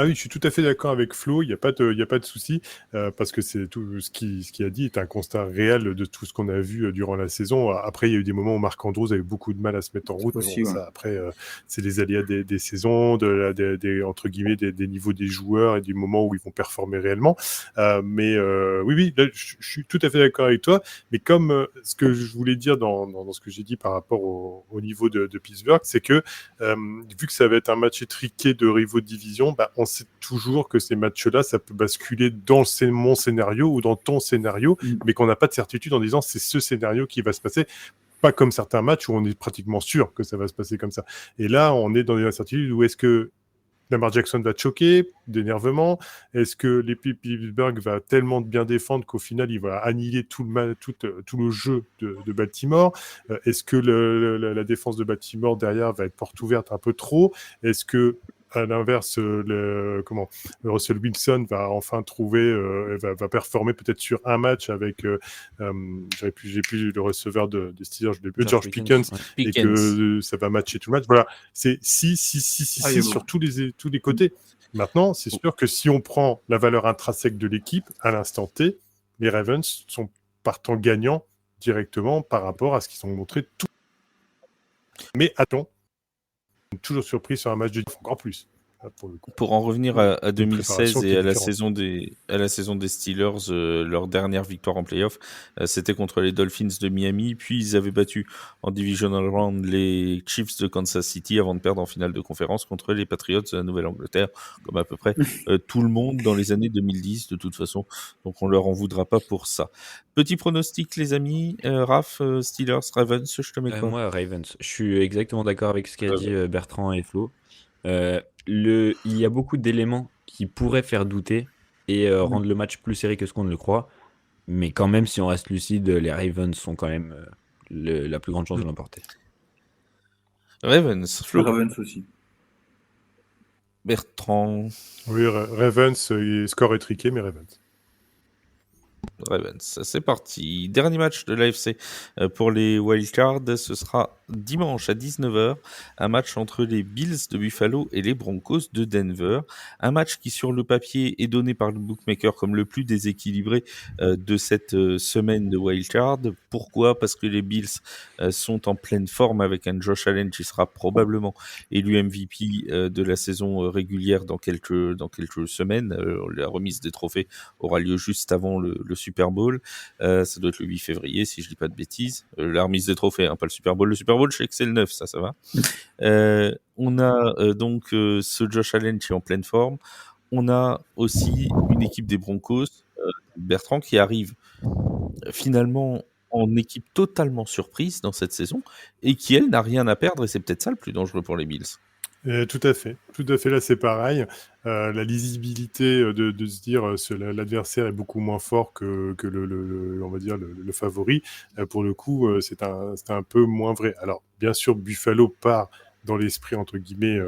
oui, je suis tout à fait d'accord avec Flo, il n'y a pas de souci, parce que c'est tout ce qu'il a dit est un constat réel de tout ce qu'on a vu durant la saison. Après, il y a eu des moments où Marc Andrews avait beaucoup de mal à se mettre en route, mais Aussi, bon, ouais. ça, après, c'est les aléas des saisons, entre guillemets, des niveaux des joueurs et du moment où ils vont performer réellement. Oui, là, je suis tout à fait d'accord avec toi, mais comme ce que je voulais dire dans ce que j'ai dit par rapport au niveau de Pittsburgh, c'est que vu que ça va être un match étriqué de rivaux de division, bah, on sait toujours que ces matchs-là, ça peut basculer dans mon scénario ou dans ton scénario, mais qu'on n'a pas de certitude en disant c'est ce scénario qui va se passer. Pas comme certains matchs où on est pratiquement sûr que ça va se passer comme ça. Et là, on est dans une incertitude où est-ce que Lamar Jackson va choquer d'énervement. Est-ce que Pittsburgh va tellement bien défendre qu'au final, il va annihiler tout le jeu de Baltimore? Est-ce que la défense de Baltimore derrière va être porte ouverte un peu trop? Est-ce que à l'inverse, Russell Wilson va enfin va performer peut-être sur un match avec, j'ai plus le receveur des Steelers, George Pickens, Ouais. et Pickens. que ça va matcher tout le match. Voilà, c'est si Ah, il est sur bon. tous les côtés. Maintenant, c'est sûr que si on prend la valeur intrinsèque de l'équipe à l'instant T, les Ravens sont partant gagnants directement par rapport à ce qu'ils ont montré tout. Mais attends, toujours surpris sur un match de encore plus. Là, pour le coup. Pour en revenir à Une préparation 2016 qui et est à la différente. saison des Steelers, leur dernière victoire en playoff, c'était contre les Dolphins de Miami. Puis ils avaient battu en divisional round les Chiefs de Kansas City avant de perdre en finale de conférence contre les Patriots de la Nouvelle-Angleterre, comme à peu près tout le monde dans les années 2010 de toute façon. Donc on leur en voudra pas pour ça. Petit pronostic les amis, Raph, Steelers, Ravens, je te mets quoi? Moi, Ravens. Je suis exactement d'accord avec ce qu'a dit Bertrand et Flo. Il y a beaucoup d'éléments qui pourraient faire douter et rendre le match plus serré que ce qu'on ne le croit. Mais quand même, si on reste lucide, les Ravens sont quand même la plus grande chance de l'emporter. Ravens, Flo, Ravens aussi. Bertrand. Oui, Ravens, score étriqué, mais Ravens. Ravens. C'est parti. Dernier match de l'AFC pour les wildcards. Ce sera dimanche à 19h. Un match entre les Bills de Buffalo et les Broncos de Denver. Un match qui, sur le papier, est donné par le bookmaker comme le plus déséquilibré de cette semaine de wildcard. Pourquoi? Parce que les Bills sont en pleine forme avec un Josh Allen qui sera probablement élu MVP de la saison régulière dans quelques semaines. La remise des trophées aura lieu juste avant le Super Bowl. Ça doit être le 8 février, si je dis pas de bêtises. La remise des trophées, hein, pas le Super Bowl. Le Super Bowl, je sais que c'est le 9, ça va. On a donc ce Josh Allen qui est en pleine forme. On a aussi une équipe des Broncos, Bertrand, qui arrive finalement en équipe totalement surprise dans cette saison et qui, elle, n'a rien à perdre, et c'est peut-être ça le plus dangereux pour les Bills. Tout à fait. Là, c'est pareil. La lisibilité de se dire l'adversaire est beaucoup moins fort que on va dire le favori. Pour le coup, c'est un peu moins vrai. Alors, bien sûr, Buffalo part dans l'esprit, entre guillemets,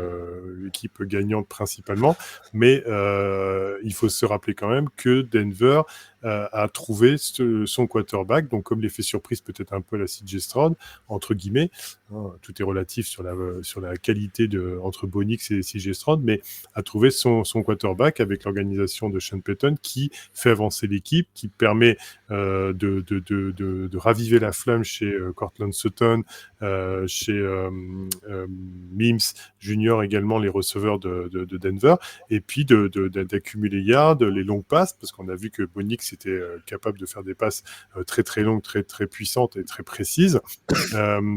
l'équipe gagnante principalement, mais il faut se rappeler quand même que Denver a trouvé son quarterback, donc comme l'effet surprise peut-être un peu à la CJ Stroud, entre guillemets, hein, tout est relatif sur la qualité entre Bonix et CJ Stroud, mais a trouvé son quarterback avec l'organisation de Sean Payton qui fait avancer l'équipe, qui permet de raviver la flamme chez Cortland Sutton, chez Mims Junior également, les receveurs de Denver, et puis d'accumuler yards, les longues passes, parce qu'on a vu que Bonix était capable de faire des passes très très longues, très très puissantes et très précises.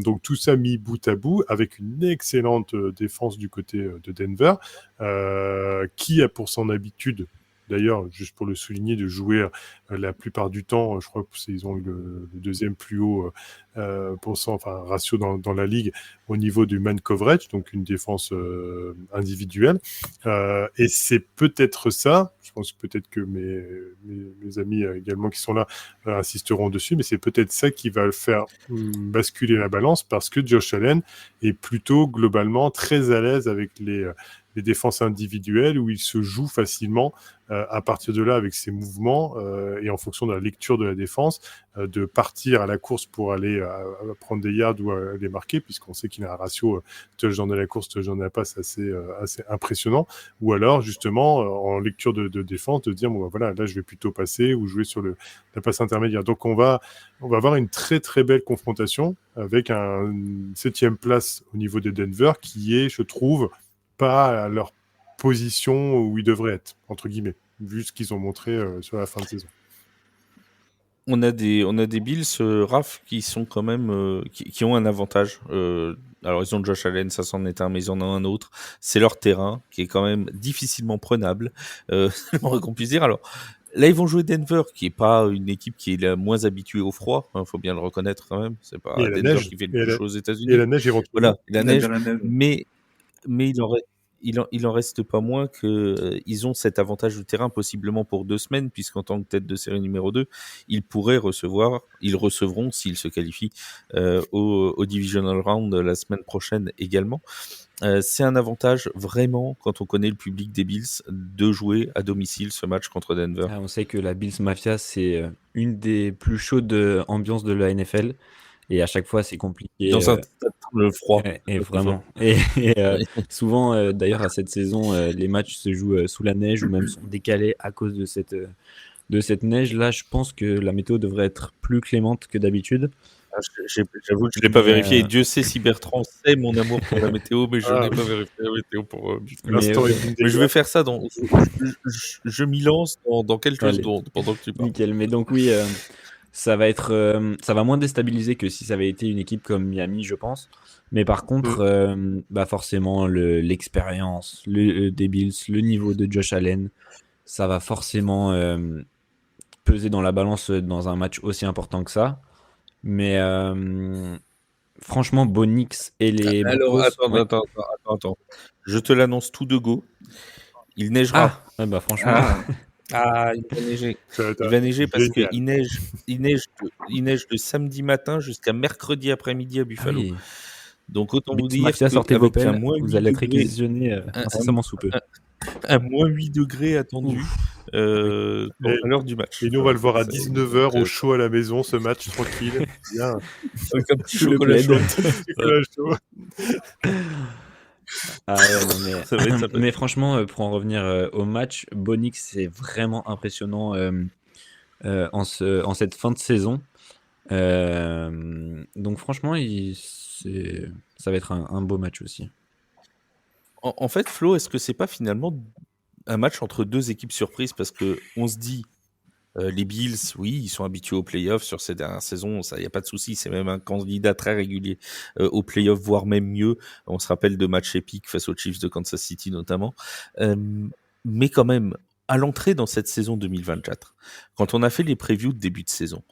Donc tout ça mis bout à bout avec une excellente défense du côté de Denver, qui a pour son habitude d'ailleurs, juste pour le souligner, de jouer la plupart du temps, je crois qu'ils ont le deuxième plus haut ratio dans la ligue au niveau du man coverage, donc une défense individuelle. Et c'est peut-être ça, je pense peut-être que mes amis également qui sont là insisteront dessus, mais c'est peut-être ça qui va le faire basculer la balance, parce que Josh Allen est plutôt globalement très à l'aise avec les défenses individuelles, où il se joue facilement à partir de là avec ses mouvements et en fonction de la lecture de la défense, de partir à la course pour aller prendre des yards ou aller marquer, puisqu'on sait qu'il a un ratio touchdown à la course, touchdown à la passe assez impressionnant, ou alors justement en lecture de défense, de dire bon, voilà, là je vais plutôt passer ou jouer sur la passe intermédiaire. Donc on va avoir une très très belle confrontation avec une 7e place au niveau de Denver qui est, je trouve, pas à leur position où ils devraient être, entre guillemets, vu ce qu'ils ont montré sur la fin de saison. On a des Bills, Raph, qui sont quand même qui ont un avantage. Alors ils ont Josh Allen, ça c'en est un, mais ils en ont un autre. C'est leur terrain qui est quand même difficilement prenable, c'est le moins qu'on puisse dire. Alors là, ils vont jouer Denver, qui est pas une équipe qui est la moins habituée au froid. Faut bien le reconnaître quand même. C'est pas Et à la Denver neige, qui fait le plus chaud aux et États-Unis. la neige, ils vont Voilà, la neige, La neige. mais il en reste pas moins que ils ont cet avantage de terrain possiblement pour 2 semaines, puisqu'en tant que tête de série numéro 2, ils recevront s'ils se qualifient au Divisional Round la semaine prochaine également. C'est un avantage vraiment, quand on connaît le public des Bills, de jouer à domicile ce match contre Denver. On sait que la Bills Mafia, c'est une des plus chaudes ambiances de la NFL. Et à chaque fois, c'est compliqué. Dans un stade le froid. Et vraiment. Et souvent, d'ailleurs, à cette saison, les matchs se jouent sous la neige ou même sont décalés à cause de cette neige. Là, je pense que la météo devrait être plus clémente que d'habitude. J'avoue que je ne l'ai pas vérifié. Et Dieu sait si Bertrand sait mon amour pour la météo, mais je n'ai pas vérifié la météo pour l'instant. Mais je vais faire ça je m'y lance dans quelques secondes pendant que tu parles. Nickel. Mais donc oui, ça va moins déstabiliser que si ça avait été une équipe comme Miami, je pense. Mais par contre, forcément, l'expérience des Bills, le niveau de Josh Allen, ça va forcément peser dans la balance dans un match aussi important que ça. Mais franchement, Bonix et les Alors, Broncos... attends. Je te l'annonce tout de go. Il neigera. Franchement... il va neiger. Il va neiger parce qu'il neige de samedi matin jusqu'à mercredi après-midi à Buffalo. Oui. Donc autant vous dire Mafia, sortez vos pelles, vous allez être degrés, réquisitionné incessamment sous peu. À moins 8 degrés attendu à l'heure du match. Et nous, on va le voir à 19h au chaud à la maison, ce match tranquille. Bien. Avec un petit chocolat chaud. Mais franchement, pour en revenir au match, Bonix, c'est vraiment impressionnant en cette fin de saison. Donc franchement, ça va être un beau match aussi. En fait, Flo, est-ce que c'est pas finalement un match entre deux équipes surprises? Parce qu'on se dit, les Bills, oui, ils sont habitués aux playoffs sur ces dernières saisons, ça, il n'y a pas de souci, c'est même un candidat très régulier aux playoffs, voire même mieux. On se rappelle de matchs épiques face aux Chiefs de Kansas City notamment. Mais quand même, à l'entrée dans cette saison 2024, quand on a fait les previews de début de saison,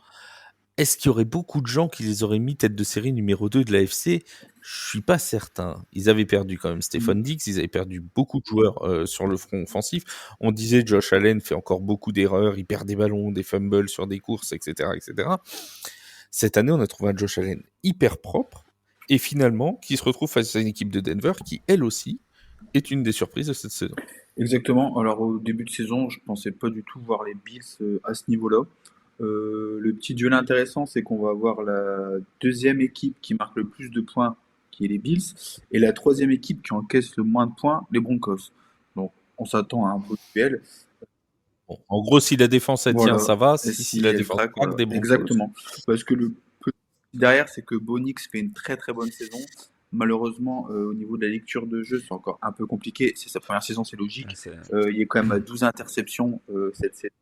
est-ce qu'il y aurait beaucoup de gens qui les auraient mis tête de série numéro 2 de l'AFC? Je suis pas certain. Ils avaient perdu quand même Stephon Diggs, ils avaient perdu beaucoup de joueurs sur le front offensif. On disait Josh Allen fait encore beaucoup d'erreurs, il perd des ballons, des fumbles sur des courses, etc., etc. Cette année, on a trouvé un Josh Allen hyper propre et finalement qui se retrouve face à une équipe de Denver qui, elle aussi, est une des surprises de cette saison. Exactement. Alors au début de saison, je pensais pas du tout voir les Bills à ce niveau-là. Le petit duel intéressant, c'est qu'on va avoir la deuxième équipe qui marque le plus de points, qui est les Bills, et la troisième équipe qui encaisse le moins de points, les Broncos. Donc on s'attend à un beau duel. Bon, en gros, si la défense elle tient, ça va. Si la défense craque, des Broncos. Exactement. Parce que le petit derrière, c'est que Bonix fait une très très bonne saison. Malheureusement, au niveau de la lecture de jeu, c'est encore un peu compliqué. C'est sa première saison, c'est logique. Il y a quand même 12 interceptions cette saison.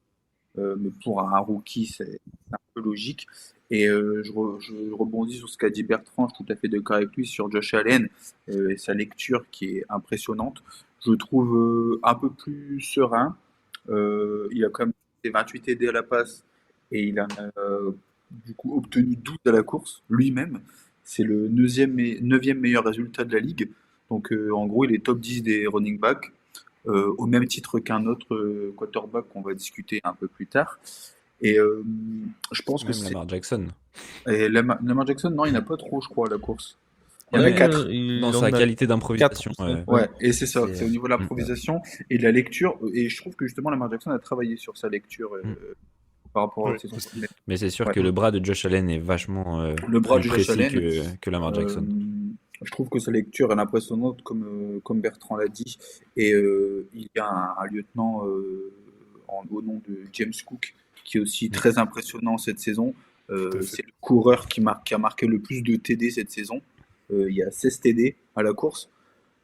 Mais pour un rookie, c'est un peu logique. Et je rebondis sur ce qu'a dit Bertrand, je suis tout à fait d'accord avec lui sur Josh Allen et sa lecture qui est impressionnante. Je le trouve un peu plus serein. Il a quand même fait 28 TD à la passe et il en a du coup obtenu 12 à la course lui-même. C'est le 9e meilleur résultat de la ligue. Donc en gros, il est top 10 des running backs, au même titre qu'un autre quarterback qu'on va discuter un peu plus tard. Et je pense que Même c'est. Lamar Jackson. Et Lamar Jackson, non, il n'a pas trop, je crois, à la course. Il y en a Ouais, 4. Dans il sa en a qualité 4 d'improvisation. ou 5. Ouais, et c'est ça, c'est, c'est au niveau de l'improvisation et de la lecture. Et je trouve que justement, Lamar Jackson a travaillé sur sa lecture Mm. par rapport à Oui, la saison aussi. précédente. Mais c'est sûr Ouais. que le bras de Josh Allen est vachement Le bras plus de Josh précis Allen, que Lamar Jackson. je trouve que sa lecture est impressionnante, comme Bertrand l'a dit. Et il y a un lieutenant au nom de James Cook qui est aussi très impressionnant cette saison. Tout à fait. C'est le coureur qui a marqué le plus de TD cette saison. Il y a 16 TD à la course.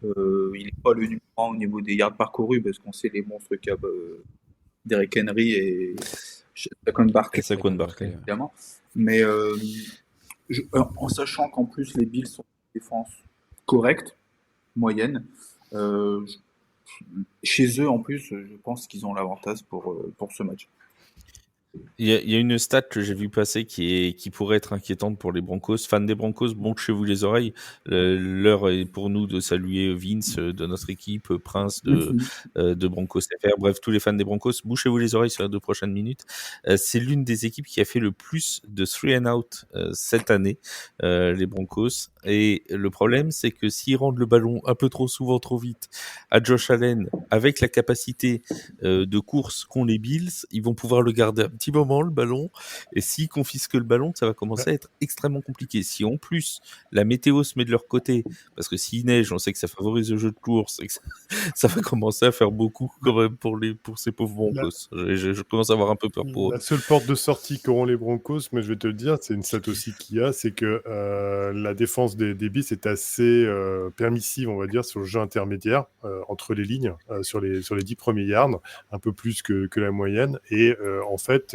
Il n'est pas le numéro 1 au niveau des yards parcourus parce qu'on sait les monstres qu'a Derrick Henry et Saquon Et Barkley, Saquon Barkley. évidemment. Mais en sachant qu'en plus les Bills sont une défense correcte, moyenne, euh, chez eux en plus, je pense qu'ils ont l'avantage pour ce match. Il y a une stat que j'ai vu passer qui pourrait être inquiétante pour les Broncos. Fans des Broncos, bouchez-vous les oreilles. L'heure est pour nous de saluer Vince de notre équipe, Prince de Broncos FR. Bref, tous les fans des Broncos, bouchez-vous les oreilles sur les 2 prochaines minutes. C'est l'une des équipes qui a fait le plus de 3 and out cette année, les Broncos. Et le problème, c'est que s'ils rendent le ballon un peu trop souvent, trop vite à Josh Allen, avec la capacité de course qu'ont les Bills, ils vont pouvoir le garder un petit moment, le ballon, et s'ils confisquent le ballon, ça va commencer à être extrêmement compliqué. Si en plus la météo se met de leur côté, parce que s'il neige, on sait que ça favorise le jeu de course, et que ça va commencer à faire beaucoup quand même pour ces pauvres Broncos. Je commence à avoir un peu peur pour eux. La seule porte de sortie qu'auront les Broncos, mais je vais te le dire, c'est une stat aussi qu'il y a, c'est que la défense des Bills est assez permissive, on va dire, sur le jeu intermédiaire, entre les lignes, sur les 10 premiers yards, un peu plus que la moyenne. Et en fait,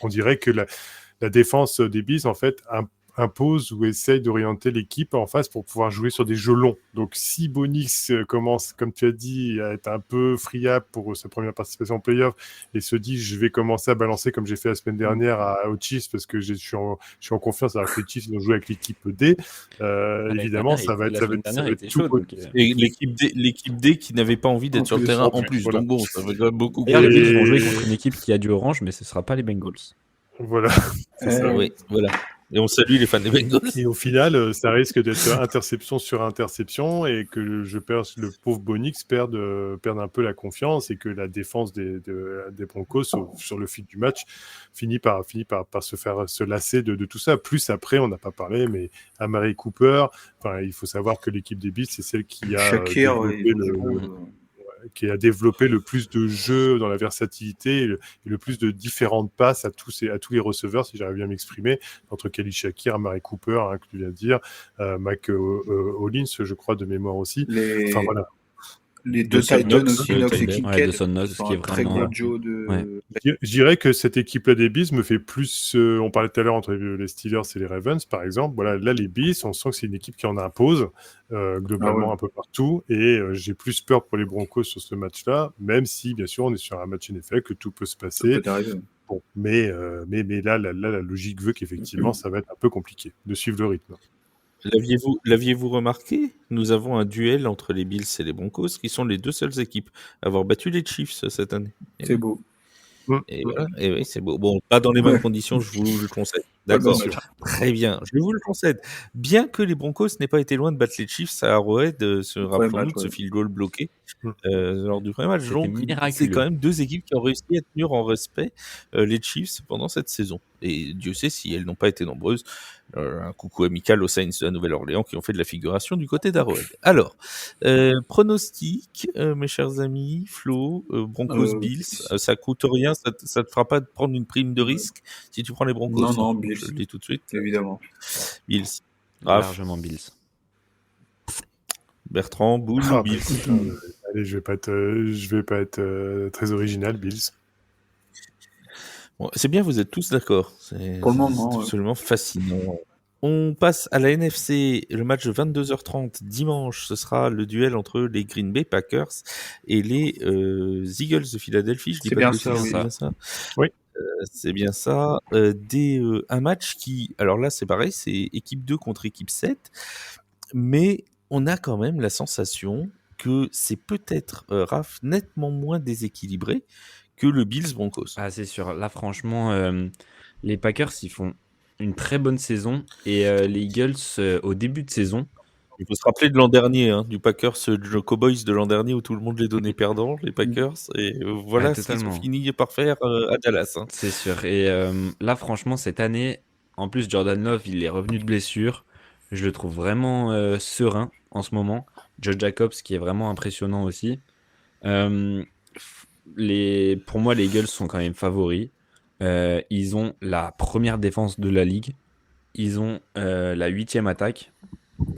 on dirait que la défense des Bills, en fait, impose ou essaye d'orienter l'équipe en face pour pouvoir jouer sur des jeux longs. Donc si Bonix commence, comme tu as dit, à être un peu friable pour sa première participation en play-off et se dit je vais commencer à balancer comme j'ai fait la semaine dernière aux Chiefs parce que je suis en confiance alors que les Chiefs ils ont joué avec l'équipe D, évidemment ça va être tout. Et l'équipe D qui n'avait pas envie d'être sur le terrain en plus. Voilà. Donc bon, ça va quand même beaucoup. D'ailleurs, les Bills vont jouer contre une équipe qui a du orange, mais ce ne sera pas les Bengals. Voilà. C'est ça. Oui, voilà. Et on salue les fans des Bengals. Et au final, ça risque d'être interception sur interception et que le pauvre Bonix perde un peu la confiance et que la défense des Broncos sur le fil du match finit par se lasser de tout ça. Plus après, on n'a pas parlé, mais Amari Cooper, il faut savoir que l'équipe des Bills, c'est celle qui a développé le plus de jeux dans la versatilité et le plus de différentes passes à tous les receveurs, si j'arrive bien à m'exprimer, entre Khalil Shakir, Amari Cooper, que tu viens de dire, Mac Hollins, je crois, de mémoire aussi. Enfin, voilà. Les deux Titans aussi, Knox et Kincaid, qui est très vraiment gros Joe de... Je dirais que cette équipe-là des Bills me fait plus... on parlait tout à l'heure entre les Steelers et les Ravens, par exemple. Voilà, là, les Bills, on sent que c'est une équipe qui en impose globalement un peu partout. Et j'ai plus peur pour les Broncos sur ce match-là, même si, bien sûr, on est sur un match NFL, que tout peut se passer. Bon, mais là, la logique veut qu'effectivement, ça va être un peu compliqué de suivre le rythme. L'aviez-vous remarqué? Nous avons un duel entre les Bills et les Broncos, qui sont les 2 seules équipes à avoir battu les Chiefs cette année. C'est beau. Et voilà, et oui, c'est beau. Bon, pas dans les bonnes conditions, je vous le concède. D'accord, très bien, je vous le concède. Bien que les Broncos n'aient pas été loin de battre les Chiefs à Arrowhead, rappelons-nous de ce field goal bloqué lors du premier match. Donc, c'est quand même 2 équipes qui ont réussi à tenir en respect les Chiefs pendant cette saison. Et Dieu sait si elles n'ont pas été nombreuses. Un coucou amical aux Saints de la Nouvelle-Orléans qui ont fait de la figuration du côté d'Arrowhead. Alors, pronostic, mes chers amis, Flo, Broncos Bills, ça coûte rien, ça te fera pas prendre une prime de risque si tu prends les Broncos. Non, Bills. Je le dis tout de suite. Évidemment. Bills. Largement Bills. Bertrand, Bull ou Bills? Allez, je vais pas être très original, Bills. Bon, c'est bien, vous êtes tous d'accord. C'est Pour le moment, absolument fascinant. On passe à la NFC, le match de 22h30 dimanche, ce sera le duel entre les Green Bay Packers et les Eagles de Philadelphie, je dis C'est pas de bien bêtises, ça, oui. c'est bien ça. Oui. C'est bien ça. Un match qui, alors là c'est pareil, c'est équipe 2 contre équipe 7, mais on a quand même la sensation que c'est peut-être, Raph, nettement moins déséquilibré que le Bills Broncos. Ah, c'est sûr. Là, franchement, les Packers, ils font une très bonne saison. Et les Eagles, au début de saison, Il faut se rappeler de l'an dernier, hein, du Packers, Cowboys de l'an dernier où tout le monde les donnait perdants, les Packers, et ouais, voilà ce qu'ils ont totalement. fini par faire à Dallas. Hein. C'est sûr. Et là, franchement, cette année, en plus, Jordan Love, il est revenu de blessure. Je le trouve vraiment serein en ce moment. Josh Jacobs, qui est vraiment impressionnant aussi. Euh, pour moi, les Eagles sont quand même favoris. Ils ont la première défense de la ligue. Ils ont la 8e attaque.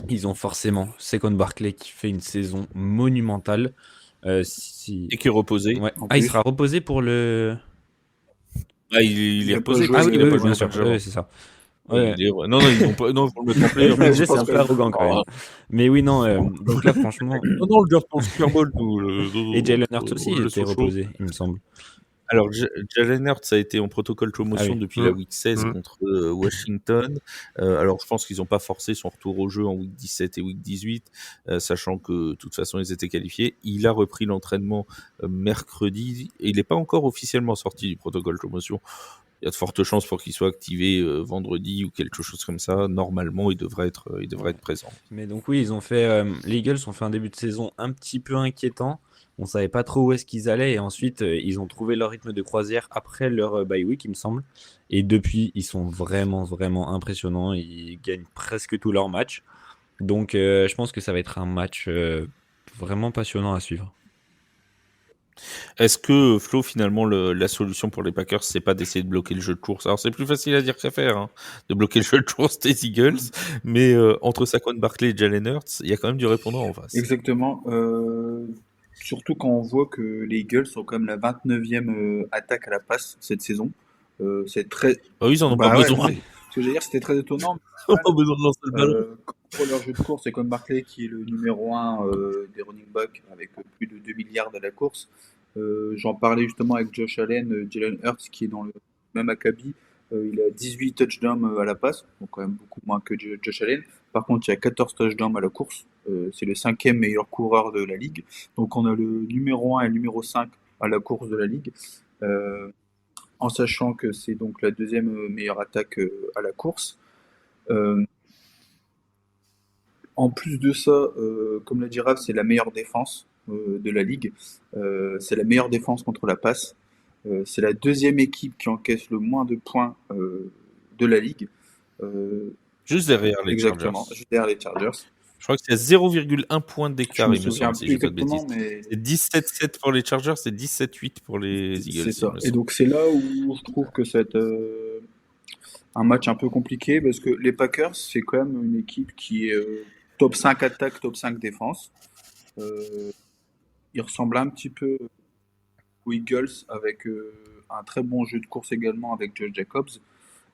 Ils ont forcément Saquon Barkley qui fait une saison monumentale. Et qui est reposé. Ouais. En Ah, il plus. sera reposé pour le. Ah, il est Il a pas reposé joué, parce Ah qu'il oui, a oui, pas oui, joué bien au sûr. match d'avant. Oui, c'est ça. Ouais, Ouais. il est... Non, ils vont pas... non, faut le mettre en player. Je C'est un pense peu que- arrogant quand même. Mais oui, non. Donc là, franchement. Non, non, on le garde pour le Super Bowl, nous. Et Jalen Hurts aussi On le laisse était au chaud. reposé, il me semble. Alors, Jalen Hurts a été en protocole de Ah promotion oui. depuis la week 16 contre Washington. Alors, je pense qu'ils n'ont pas forcé son retour au jeu en week 17 et week 18, sachant que de toute façon, ils étaient qualifiés. Il a repris l'entraînement mercredi et il n'est pas encore officiellement sorti du protocole de promotion. Il y a de fortes chances pour qu'il soit activé vendredi ou quelque chose comme ça. Normalement, il devrait être présent. Mais donc oui, les Eagles ont fait un début de saison un petit peu inquiétant. On savait pas trop où est-ce qu'ils allaient et ensuite ils ont trouvé leur rythme de croisière après leur bye week, il me semble. Et depuis, ils sont vraiment vraiment impressionnants. Ils gagnent presque tous leurs matchs. Donc je pense que ça va être un match vraiment passionnant à suivre. Est-ce que Flo, finalement, la solution pour les Packers, c'est pas d'essayer de bloquer le jeu de course? Alors, c'est plus facile à dire qu'à faire, hein, de bloquer le jeu de course des Eagles, mais entre Saquon Barkley et Jalen Hurts, il y a quand même du répondant en face. Exactement. Surtout quand on voit que les Eagles sont quand même la 29e attaque à la passe cette saison. C'est très. Ah oui, ils en ont pas Bah ouais, besoin. ce que j'allais dire, c'était très étonnant. Ils n'ont pas besoin de lancer le ballon. Pour leur jeu de course, c'est comme Barkley qui est le numéro 1 des running backs avec plus de 2 milliards à la course. J'en parlais justement avec Josh Allen, Jalen Hurts qui est dans le même acabit. Il a 18 touchdowns à la passe, donc quand même beaucoup moins que Josh Allen. Par contre, il y a 14 touchdowns à la course. C'est le 5e meilleur coureur de la ligue. Donc on a le numéro 1 et le numéro 5 à la course de la ligue. En sachant que c'est donc la 2e meilleure attaque à la course. En plus de ça, comme l'a dit Raph, c'est la meilleure défense de la ligue. C'est la meilleure défense contre la passe. C'est la 2e équipe qui encaisse le moins de points de la ligue. Juste derrière les Exactement, Chargers. juste derrière les Chargers. Je crois que c'est 0,1 point Je d'écart, me il me souviens semble, si plus j'ai pas de exactement, bêtises. mais C'est 17-7 pour les Chargers, c'est 17-8 pour les Eagles, c'est il ça. me Et semble. donc c'est là où je trouve que ça va être un match un peu compliqué parce que les Packers, c'est quand même une équipe qui est top 5 attaque, top 5 défense. Il ressemble un petit peu aux Eagles avec un très bon jeu de course également avec Josh Jacobs,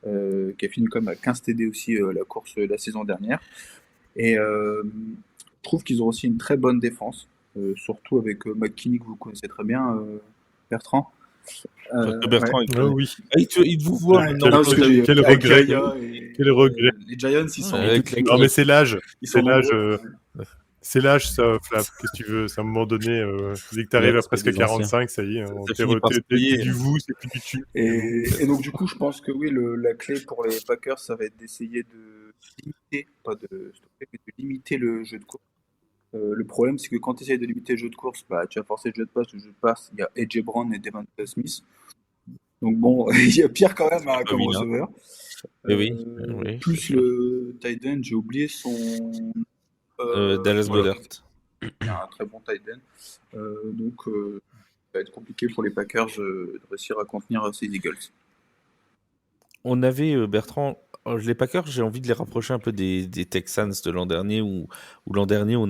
qui a fini comme à 15 TD aussi la course la saison dernière. Et je trouve qu'ils ont aussi une très bonne défense, surtout avec McKinney que vous connaissez très bien, Bertrand. Bertrand, Ouais. il Ah connaît. oui. Ah, il vous voit Ouais, maintenant. non, parce que quel- j'ai quel avec regret. Jaya et, Quel regret. les Giants, ils sont, Ouais, toute la Non, mais c'est l'âge. ils sont C'est l'âge. nombreux. C'est l'âge, ça, Flav. Qu'est-ce que tu veux? C'est à un moment donné, dès que tu arrives Le à respect presque des anciens. 45, ça y est, Ça finit par se t'es payer. du vous, c'est plus du tu. Et donc du coup, je pense que oui, la clé pour les Packers, ça va être d'essayer de limiter, pas de stopper, mais de limiter le jeu de course. Le problème, c'est que quand tu essayes de limiter le jeu de course, bah, tu vas forcer le jeu de passe, il y a AJ Brown et Devonta Smith. Donc bon, il y a pire quand même pas comme vilain. receveur. Eh oui, oui, Plus c'est sûr. le tight end, j'ai oublié son... Dallas voilà, Goedert. il y a un très bon tight end. Donc ça va être compliqué pour les Packers de réussir à contenir ces Eagles. On avait, Bertrand, Les Packers, j'ai envie de les rapprocher un peu des Texans de l'an dernier, où l'an dernier, on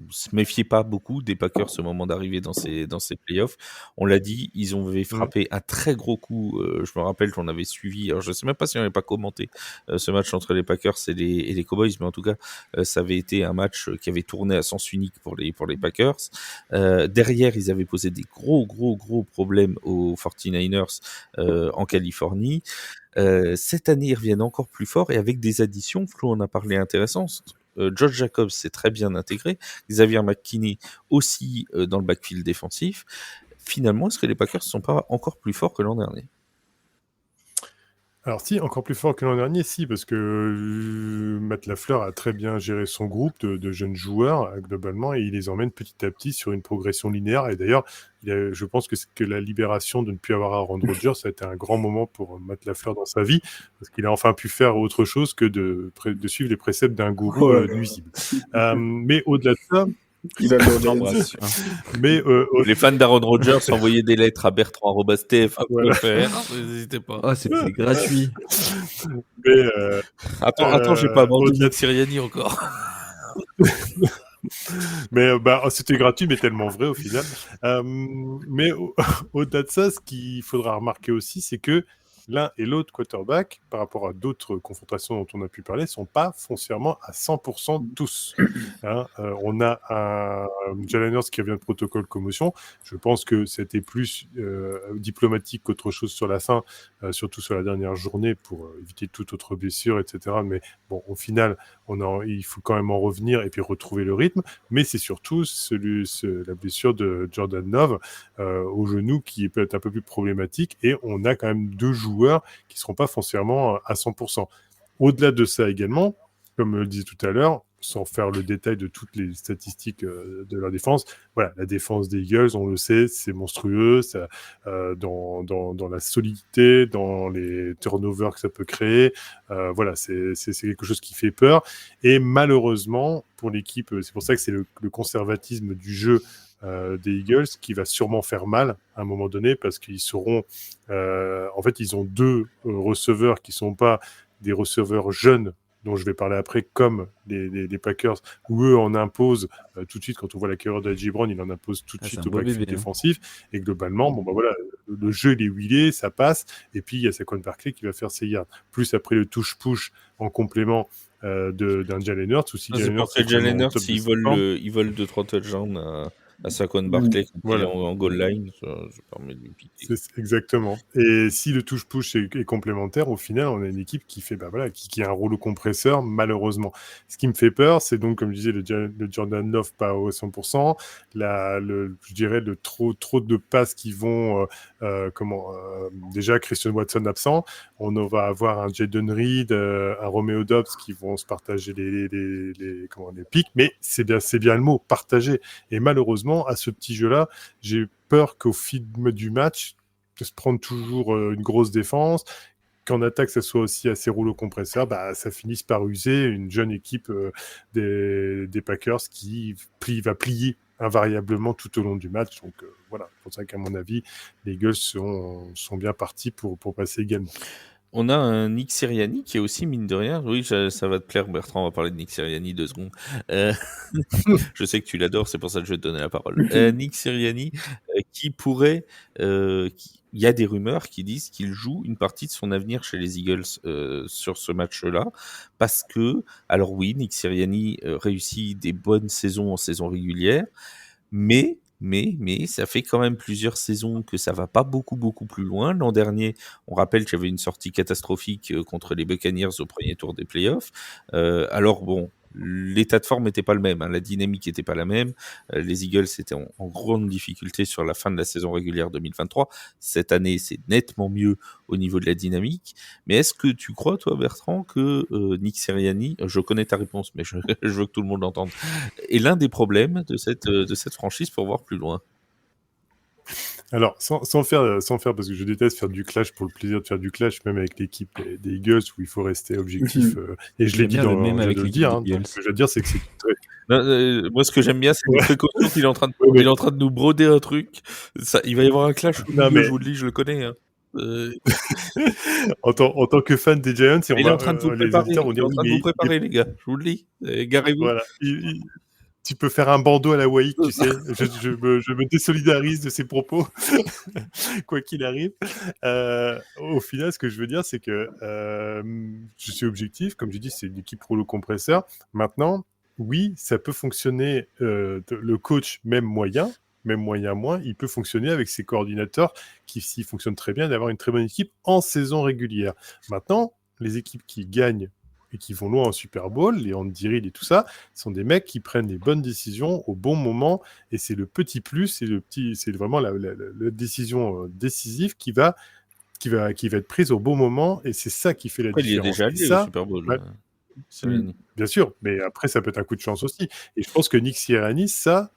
se méfiait pas beaucoup des Packers au moment d'arriver dans ces playoffs. On l'a dit, ils ont frappé un très gros coup. Je me rappelle qu'on avait suivi, alors je sais même pas si on n'avait pas commenté ce match entre les Packers et les Cowboys, mais en tout cas, ça avait été un match qui avait tourné à sens unique pour les Packers. Derrière, ils avaient posé des gros problèmes aux 49ers en Californie. Cette année, ils reviennent encore plus fort et avec des additions. Flo en a parlé intéressantes. Josh Jacobs s'est très bien intégré. Xavier McKinney aussi dans le backfield défensif. Finalement, est-ce que les Packers ne sont pas encore plus forts que l'an dernier? Alors si, encore plus fort que l'an dernier, si, parce que Matt Lafleur a très bien géré son groupe de jeunes joueurs globalement et il les emmène petit à petit sur une progression linéaire. Et d'ailleurs, je pense que la libération de ne plus avoir Aaron Rodgers, ça a été un grand moment pour Matt Lafleur dans sa vie, parce qu'il a enfin pu faire autre chose que de suivre les préceptes d'un gourou nuisible. Mais au-delà de ça, il a mais les fans d'Aaron Rodgers envoyaient des lettres à bertrand@tf1.fr. Voilà. N'hésitez pas. Oh, c'était gratuit. Mais, attends, j'ai pas vendu au-delà Nick Sirianni encore. Mais c'était gratuit, mais tellement vrai au final. Mais au-delà de ça, ce qu'il faudra remarquer aussi, c'est que l'un et l'autre quarterback, par rapport à d'autres confrontations dont on a pu parler, sont pas foncièrement à 100% tous. Hein, on a un Jalen Hurts qui revient de protocole commotion. Je pense que c'était plus diplomatique qu'autre chose sur la fin, surtout sur la dernière journée pour éviter toute autre blessure, etc. Mais bon, au final, il faut quand même en revenir et puis retrouver le rythme. Mais c'est surtout la blessure de Jordan Love au genou qui peut être un peu plus problématique. Et on a quand même 2 joueurs qui ne seront pas foncièrement à 100%. Au-delà de ça également, comme le disais tout à l'heure, sans faire le détail de toutes les statistiques de leur défense, voilà, la défense des Eagles, on le sait, c'est monstrueux, ça, dans la solidité, dans les turnovers que ça peut créer, voilà, c'est quelque chose qui fait peur. Et malheureusement, pour l'équipe, c'est pour ça que c'est le conservatisme du jeu des Eagles qui va sûrement faire mal à un moment donné parce qu'ils seront en fait ils ont 2 receveurs qui sont pas des receveurs jeunes dont je vais parler après comme les Packers où eux en imposent tout de suite. Quand on voit la carrière d'A.J. Brown, il en impose tout de suite au backfield défensif et globalement voilà, le jeu il est huilé, ça passe et puis il y a Saquon Barkley qui va faire ses yards plus après le touche-push en complément d'un Jalen Hurts. C'est pour que Jalen Hurts il vole 2-3 touchdowns à Saquon Barkley quand il est en goal line, ça permet de lui piquer. Exactement. Et si le touche-push est complémentaire, au final, on a une équipe qui fait, qui a un rouleau compresseur, malheureusement. Ce qui me fait peur, c'est donc, comme je disais, le Jordan Love pas au 100%, je dirais le trop de passes qui vont, déjà Christian Watson absent, on va avoir un Jaden Reed, un Romeo Doubs qui vont se partager les pics, mais c'est bien le mot, partager. Et malheureusement, à ce petit jeu-là, j'ai peur qu'au fil du match, de se prendre toujours une grosse défense, qu'en attaque, ça soit aussi assez rouleau compresseur, ça finisse par user une jeune équipe des Packers qui va plier invariablement tout au long du match. Donc voilà, c'est pour ça qu'à mon avis, les Eagles sont bien partis pour passer également. On a un Nick Sirianni qui est aussi, mine de rien, oui, ça va te plaire Bertrand, on va parler de Nick Sirianni 2 secondes. Je sais que tu l'adores, c'est pour ça que je vais te donner la parole. Nick Sirianni qui pourrait... il y a des rumeurs qui disent qu'il joue une partie de son avenir chez les Eagles sur ce match-là, parce que, alors oui, Nick Sirianni réussit des bonnes saisons en saison régulière, mais ça fait quand même plusieurs saisons que ça va pas beaucoup plus loin. L'an dernier, on rappelle qu'il y avait une sortie catastrophique contre les Buccaneers au premier tour des playoffs. Alors bon, l'état de forme n'était pas le même, hein, la dynamique n'était pas la même. Les Eagles étaient en grande difficulté sur la fin de la saison régulière 2023. Cette année, c'est nettement mieux au niveau de la dynamique. Mais est-ce que tu crois, toi, Bertrand, que Nick Sirianni, je connais ta réponse, mais je veux que tout le monde l'entende, est l'un des problèmes de cette franchise pour voir plus loin? Alors, sans faire, parce que je déteste faire du clash pour le plaisir de faire du clash, même avec l'équipe des Eagles, où il faut rester objectif. Et je l'ai dit dans même avec le dire. Ce que je veux dire, c'est que c'est très... moi, ce que j'aime bien, c'est le précaution qu'il est en train de, il est en train de nous broder un truc. Il va y avoir un clash. Je vous le dis, je le connais. Hein. En tant que fan des Giants, Il est en train de vous les préparer. auditeurs vont Il est dire en oui, train de vous préparer, les gars. Je vous le dis. Garez-vous. voilà. Tu peux faire un bandeau à la Waïk, tu sais. Je me désolidarise de ses propos, quoi qu'il arrive. Au final, ce que je veux dire, c'est que je suis objectif. Comme je dis, c'est une équipe rouleau compresseur. Maintenant, oui, ça peut fonctionner. Le coach, même moyen moins, il peut fonctionner avec ses coordinateurs qui, s'ils fonctionnent très bien, d'avoir une très bonne équipe en saison régulière. Maintenant, les équipes qui gagnent et qui vont loin en Super Bowl, les Andy Reid et tout ça, sont des mecs qui prennent les bonnes décisions au bon moment, et c'est le petit plus, c'est vraiment la décision décisive qui va être prise au bon moment, et c'est ça qui fait la Après, il y est différence. déjà Et allé au ça, Super Bowl. ouais, Sirianni. bien sûr, mais après ça peut être un coup de chance aussi. Et je pense que Nick Sirianni, ça,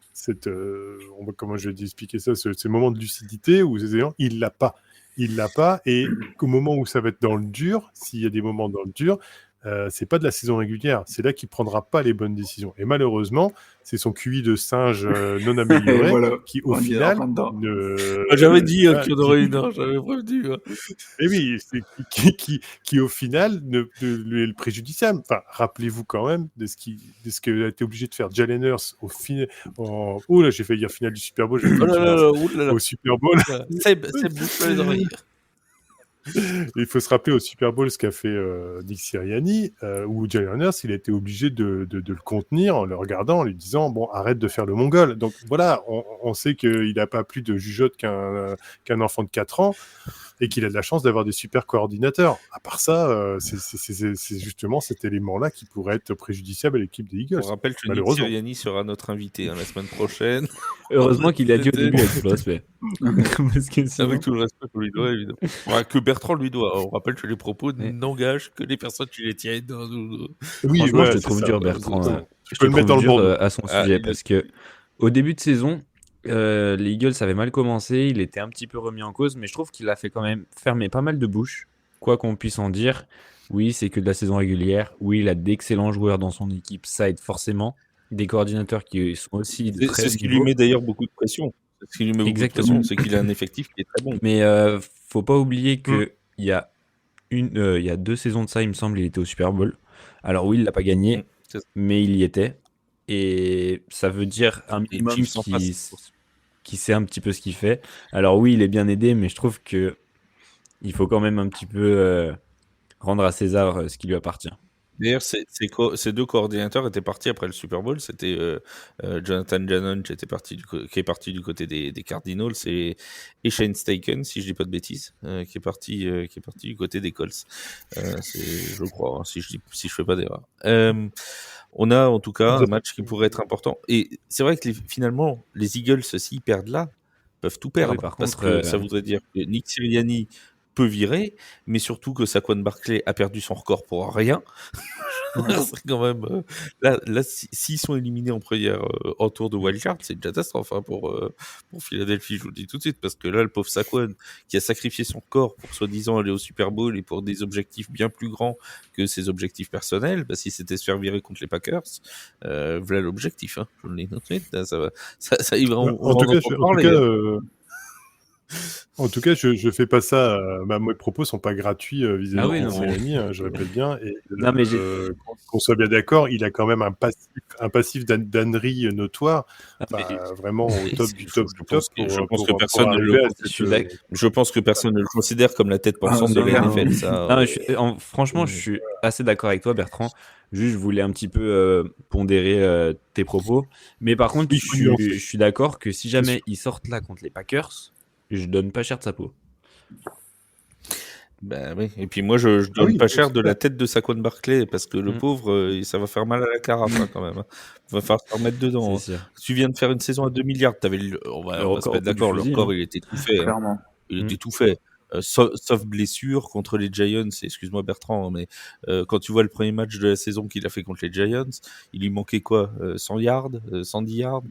comment je vais expliquer ça, ce moment de lucidité où il l'a pas. Il l'a pas, et au moment où ça va être dans le dur, s'il y a des moments dans le dur, c'est pas de la saison régulière, c'est là qu'il prendra pas les bonnes décisions. Et malheureusement, c'est son QI de singe non Et amélioré voilà, qui, au on y est final, enfin dedans. J'avais dit voilà, qu'il y en aurait une, hein, j'avais prévenu. Hein. et oui, qui au final lui est le préjudiciable. Enfin, rappelez-vous quand même de ce que a été obligé de faire Jalen Hurts oh là, j'ai failli dire finale du Super Bowl, Oh là là, oh là là. au Super Bowl. Seb, bouge-toi les oreilles. Il faut se rappeler au Super Bowl ce qu'a fait Nick Sirianni, où Jalen Hurts, il a été obligé de le contenir en le regardant, en lui disant bon, arrête de faire le mongol. Donc voilà, on sait qu'il n'a pas plus de jugeote qu'un enfant de 4 ans, et qu'il a de la chance d'avoir des super coordinateurs. À part ça, c'est justement cet élément-là qui pourrait être préjudiciable à l'équipe des Eagles. On rappelle que Nick Malheureusement. Sirianni sera notre invité la semaine prochaine. Heureusement qu'il a dit au début avec tout le respect. Parce que sinon- Avec tout le respect qu'on lui doit, évidemment. Ouais, que Bertrand lui doit. On rappelle que les propos Ouais. n'engagent que les personnes qui les tiennent. Oui, Franchement, ouais, je te c'est trouve ça. dur, Bertrand. Tu Je peux te le mettre trouve dans le dur bandeau. à son Ah, sujet il a- parce que au début de saison, les Eagles avaient mal commencé, il était un petit peu remis en cause, mais je trouve qu'il a fait quand même fermer pas mal de bouches, quoi qu'on puisse en dire. Oui, c'est que de la saison régulière. Oui, il a d'excellents joueurs dans son équipe, ça aide forcément. Des coordinateurs qui sont aussi de très C'est haut ce qui lui niveau. met d'ailleurs beaucoup de pression. C'est ce qui lui met beaucoup de Exactement. pression, c'est qu'il a un effectif qui est très bon. Mais faut pas oublier que il y a 2 saisons de ça, il me semble, il était au Super Bowl. Alors oui, il l'a pas gagné, C'est ça. mais il y était. Et ça veut dire un Et minimum Chiefs en face. qui sait un petit peu ce qu'il fait. Alors oui, il est bien aidé, mais je trouve que il faut quand même un petit peu rendre à César ce qui lui appartient. D'ailleurs, ces deux coordinateurs étaient partis après le Super Bowl. C'était Jonathan Gannon qui est parti du côté des Cardinals et Shane Steichen, si je dis pas de bêtises, qui est parti du côté des Colts. Je crois, hein, si je fais pas d'erreur. On a en tout cas un match qui pourrait être important. Et c'est vrai que finalement, les Eagles, s'ils perdent là, peuvent tout perdre. par Parce contre, que ça voudrait dire que Nick Sirianni peut virer, mais surtout que Saquon Barkley a perdu son record pour rien. C'est quand même là s'ils sont éliminés en tour de wildcard, c'est une catastrophe hein, pour Philadelphie, je vous le dis tout de suite, parce que là le pauvre Saquon qui a sacrifié son corps pour soi-disant aller au Super Bowl et pour des objectifs bien plus grands que ses objectifs personnels, bah, si c'était se faire virer contre les Packers, voilà l'objectif, hein, je le dis tout de suite, ça y va, En tout cas, je fais pas ça. Mes propos sont pas gratuits vis-à-vis Ah oui, de non, mais- Sirianni, je répète bien. Et Non, mais qu'on soit bien d'accord, il a quand même un passif d'ânerie notoire, Ah, mais- vraiment au top du top du top. Je pense pour que personne ne arriver le à cette, je suis d'accord. Je pense que personne ne le considère comme la tête pensante de c'est la clair, NFL. Ça, Non, mais franchement, je suis assez d'accord avec toi, Bertrand. Juste, je voulais un petit peu pondérer tes propos. Mais par contre, Il faut nuancer. je suis d'accord que si jamais ils sortent là contre les Packers, je donne pas cher de sa peau. bah oui. Et puis moi, je donne oui, pas cher c'est de la clair. tête de Saquon Barkley parce que le Mm. pauvre, ça va faire mal à la carafe hein, quand même. Hein. Va falloir se remettre dedans. Hein. C'est sûr. Tu viens de faire une saison à 2 milliards. On va se record mettre au bout du d'accord. Le fusil, record, hein. il était tout fait. Hein. Clairement. Il Mm. était tout fait. Sauf blessure contre les Giants, excuse-moi Bertrand, mais quand tu vois le premier match de la saison qu'il a fait contre les Giants, il lui manquait quoi 100 yards, 110 yards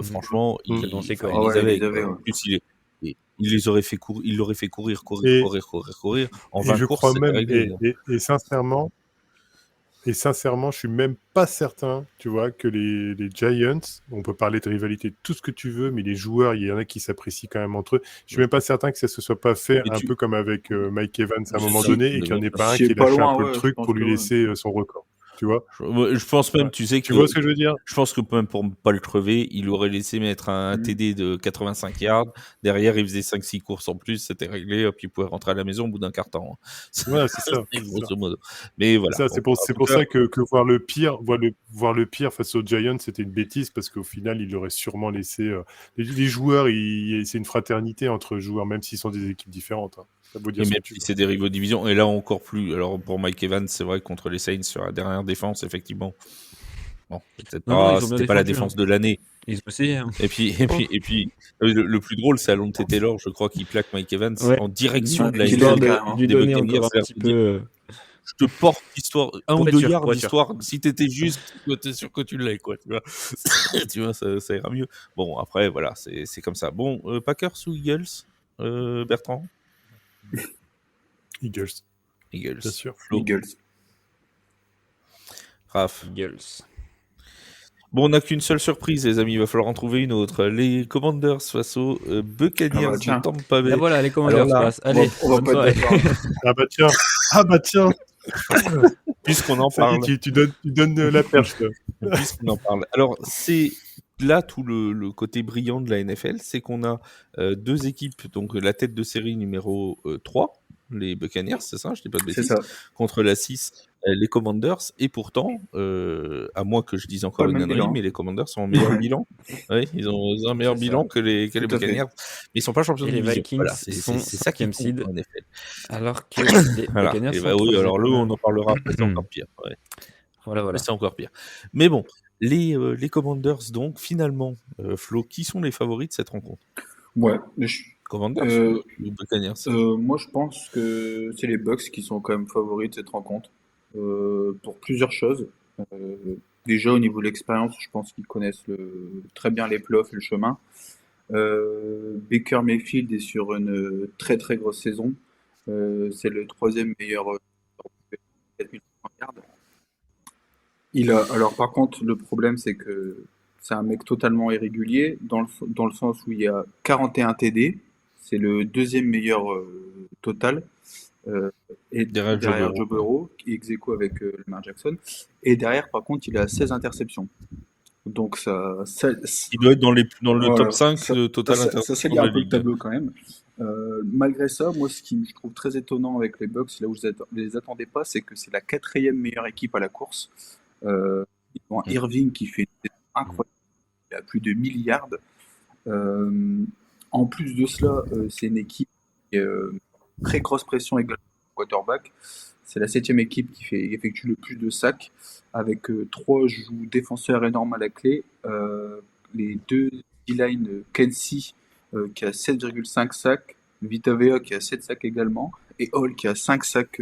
Franchement, C'est dans ses corps. il les Ouais, avait. il les avait, quoi. ouais. En plus, il les aurait fait courir, il l'aurait fait courir. En Et 20 je courses, crois c'était même, réglé. et sincèrement, Et sincèrement, je suis même pas certain, tu vois, que les Giants, on peut parler de rivalité, tout ce que tu veux, mais les joueurs, il y en a qui s'apprécient quand même entre eux. Je suis même pas certain que ça se soit pas fait Et un peu comme avec Mike Evans à un C'est moment ça, donné et mais qu'il n'y en bien ait sûr. pas un C'est qui pas lâche un loin, peu le ouais, je truc pense pour que lui ouais. laisser son record. Tu vois? Je pense même, Ouais. tu sais Tu vois que ce que je veux dire? je pense que même pour pas le crever, il aurait laissé mettre un Mm. TD de 85 yards. Derrière, il faisait 5-6 courses en plus, c'était réglé, hop, il pouvait rentrer à la maison au bout d'un quart temps. Voilà, c'est ça. C'est ça. Grosso modo. Mais C'est voilà. ça, Bon, c'est en tout pour cas, ça que voir le pire face aux Giants, c'était une bêtise parce qu'au final, il aurait sûrement laissé les joueurs. C'est une fraternité entre joueurs, même s'ils sont des équipes différentes. Hein. Ça veut et dire ce même que tu si veux. c'est des rivaux de division, et là encore plus. Alors pour Mike Evans, c'est vrai contre les Saints sur la dernière défense, effectivement. Bon, peut-être Non, non, pas, ils ont bien c'était pas la défendu. défense de l'année. Ils ont essayé. Hein. Et puis, le plus drôle, c'est Alonte Taylor, je crois, qui plaque Mike Evans Ouais. en direction Ouais, de la qui Histoire l'aide ligne carrément. de lui des donner Buccaneers. encore un C'est-à-dire petit de dire, peu. je te porte histoire, un Pour ou être deux sûr, yards pour être sûr. d'histoire. Si t'étais juste, t'es sûr que tu l'as, quoi. Tu vois, tu vois, ça ira mieux. Bon, après, voilà, c'est comme ça. Bon, Packers ou Eagles, Bertrand? Eagles, Eagles. bien sûr. Flo, Eagles. Raph. Eagles. Bon, on n'a qu'une seule surprise, les amis. Il va falloir en trouver une autre. Les Commanders face aux Ah Buccaneers bah de tiens, Tampa Là Bay. voilà, les Alors Commanders là, passent. Allez, on va bonne pas soirée. être d'accord. Ah bah tiens, ah bah tiens, puisqu'on en ça y est, parle, tu donnes la perche là. puisqu'on en parle. Alors, c'est là tout le côté brillant de la NFL, c'est qu'on a deux équipes, donc la tête de série numéro 3, les Buccaneers, c'est ça, je dis pas de C'est bêtises, ça. contre la 6, les Commanders, et pourtant, à moins que je dise Pas encore le une même ânnerie, bilan. mais les Commanders ont un meilleur Ouais, bilan. Oui, ils ont un meilleur c'est ça. bilan que les Tout à fait. Buccaneers, mais ils sont pas champions Et de les division. Vikings Voilà, c'est sont ça qui 5e compte seed, en NFL. alors que les Voilà, Buccaneers et sont bah oui, 3e. alors là, on en parlera après, c'est encore pire. Ouais. Voilà, Mais voilà. c'est encore pire. Mais bon, les Commanders, donc, finalement, Flo, qui sont les favoris de cette rencontre? Ouais. Commanders Euh, ou Buccaneers? moi, je pense que c'est les Bucks qui sont quand même favoris de cette rencontre pour plusieurs choses. Euh, déjà, au niveau de l'expérience, je pense qu'ils connaissent très bien les playoffs et le chemin. Baker Mayfield est sur une très très grosse saison. C'est le troisième meilleur 4500 yards. Alors par contre, le problème c'est que c'est un mec totalement irrégulier dans le sens où il y a 41 TD, c'est le deuxième meilleur total, euh, et Derrière Joe derrière Burrow, Joe quoi. Burrow, qui est ex aequo avec Lamar Jackson, et derrière par contre il a 16 interceptions. Donc Il doit être dans le voilà, top 5 de total ça interception salit de un la peu le ligue. tableau quand même. Malgré ça, moi, ce qui je trouve très étonnant avec les Bucks, là où je les attendais pas, c'est que c'est la quatrième meilleure équipe à la course. Ils ont un Mm. Irving qui fait une saison incroyable, il a plus de milliards. Euh, En plus de cela, c'est une équipe qui très grosse pression également au quarterback. C'est la septième équipe qui effectue le plus de sacs, avec trois défenseurs énormes à la clé. Les deux D-line, Kelsey qui a 7,5 sacs, Vita Vea qui a 7 sacs également, et Hall qui a 5 sacs,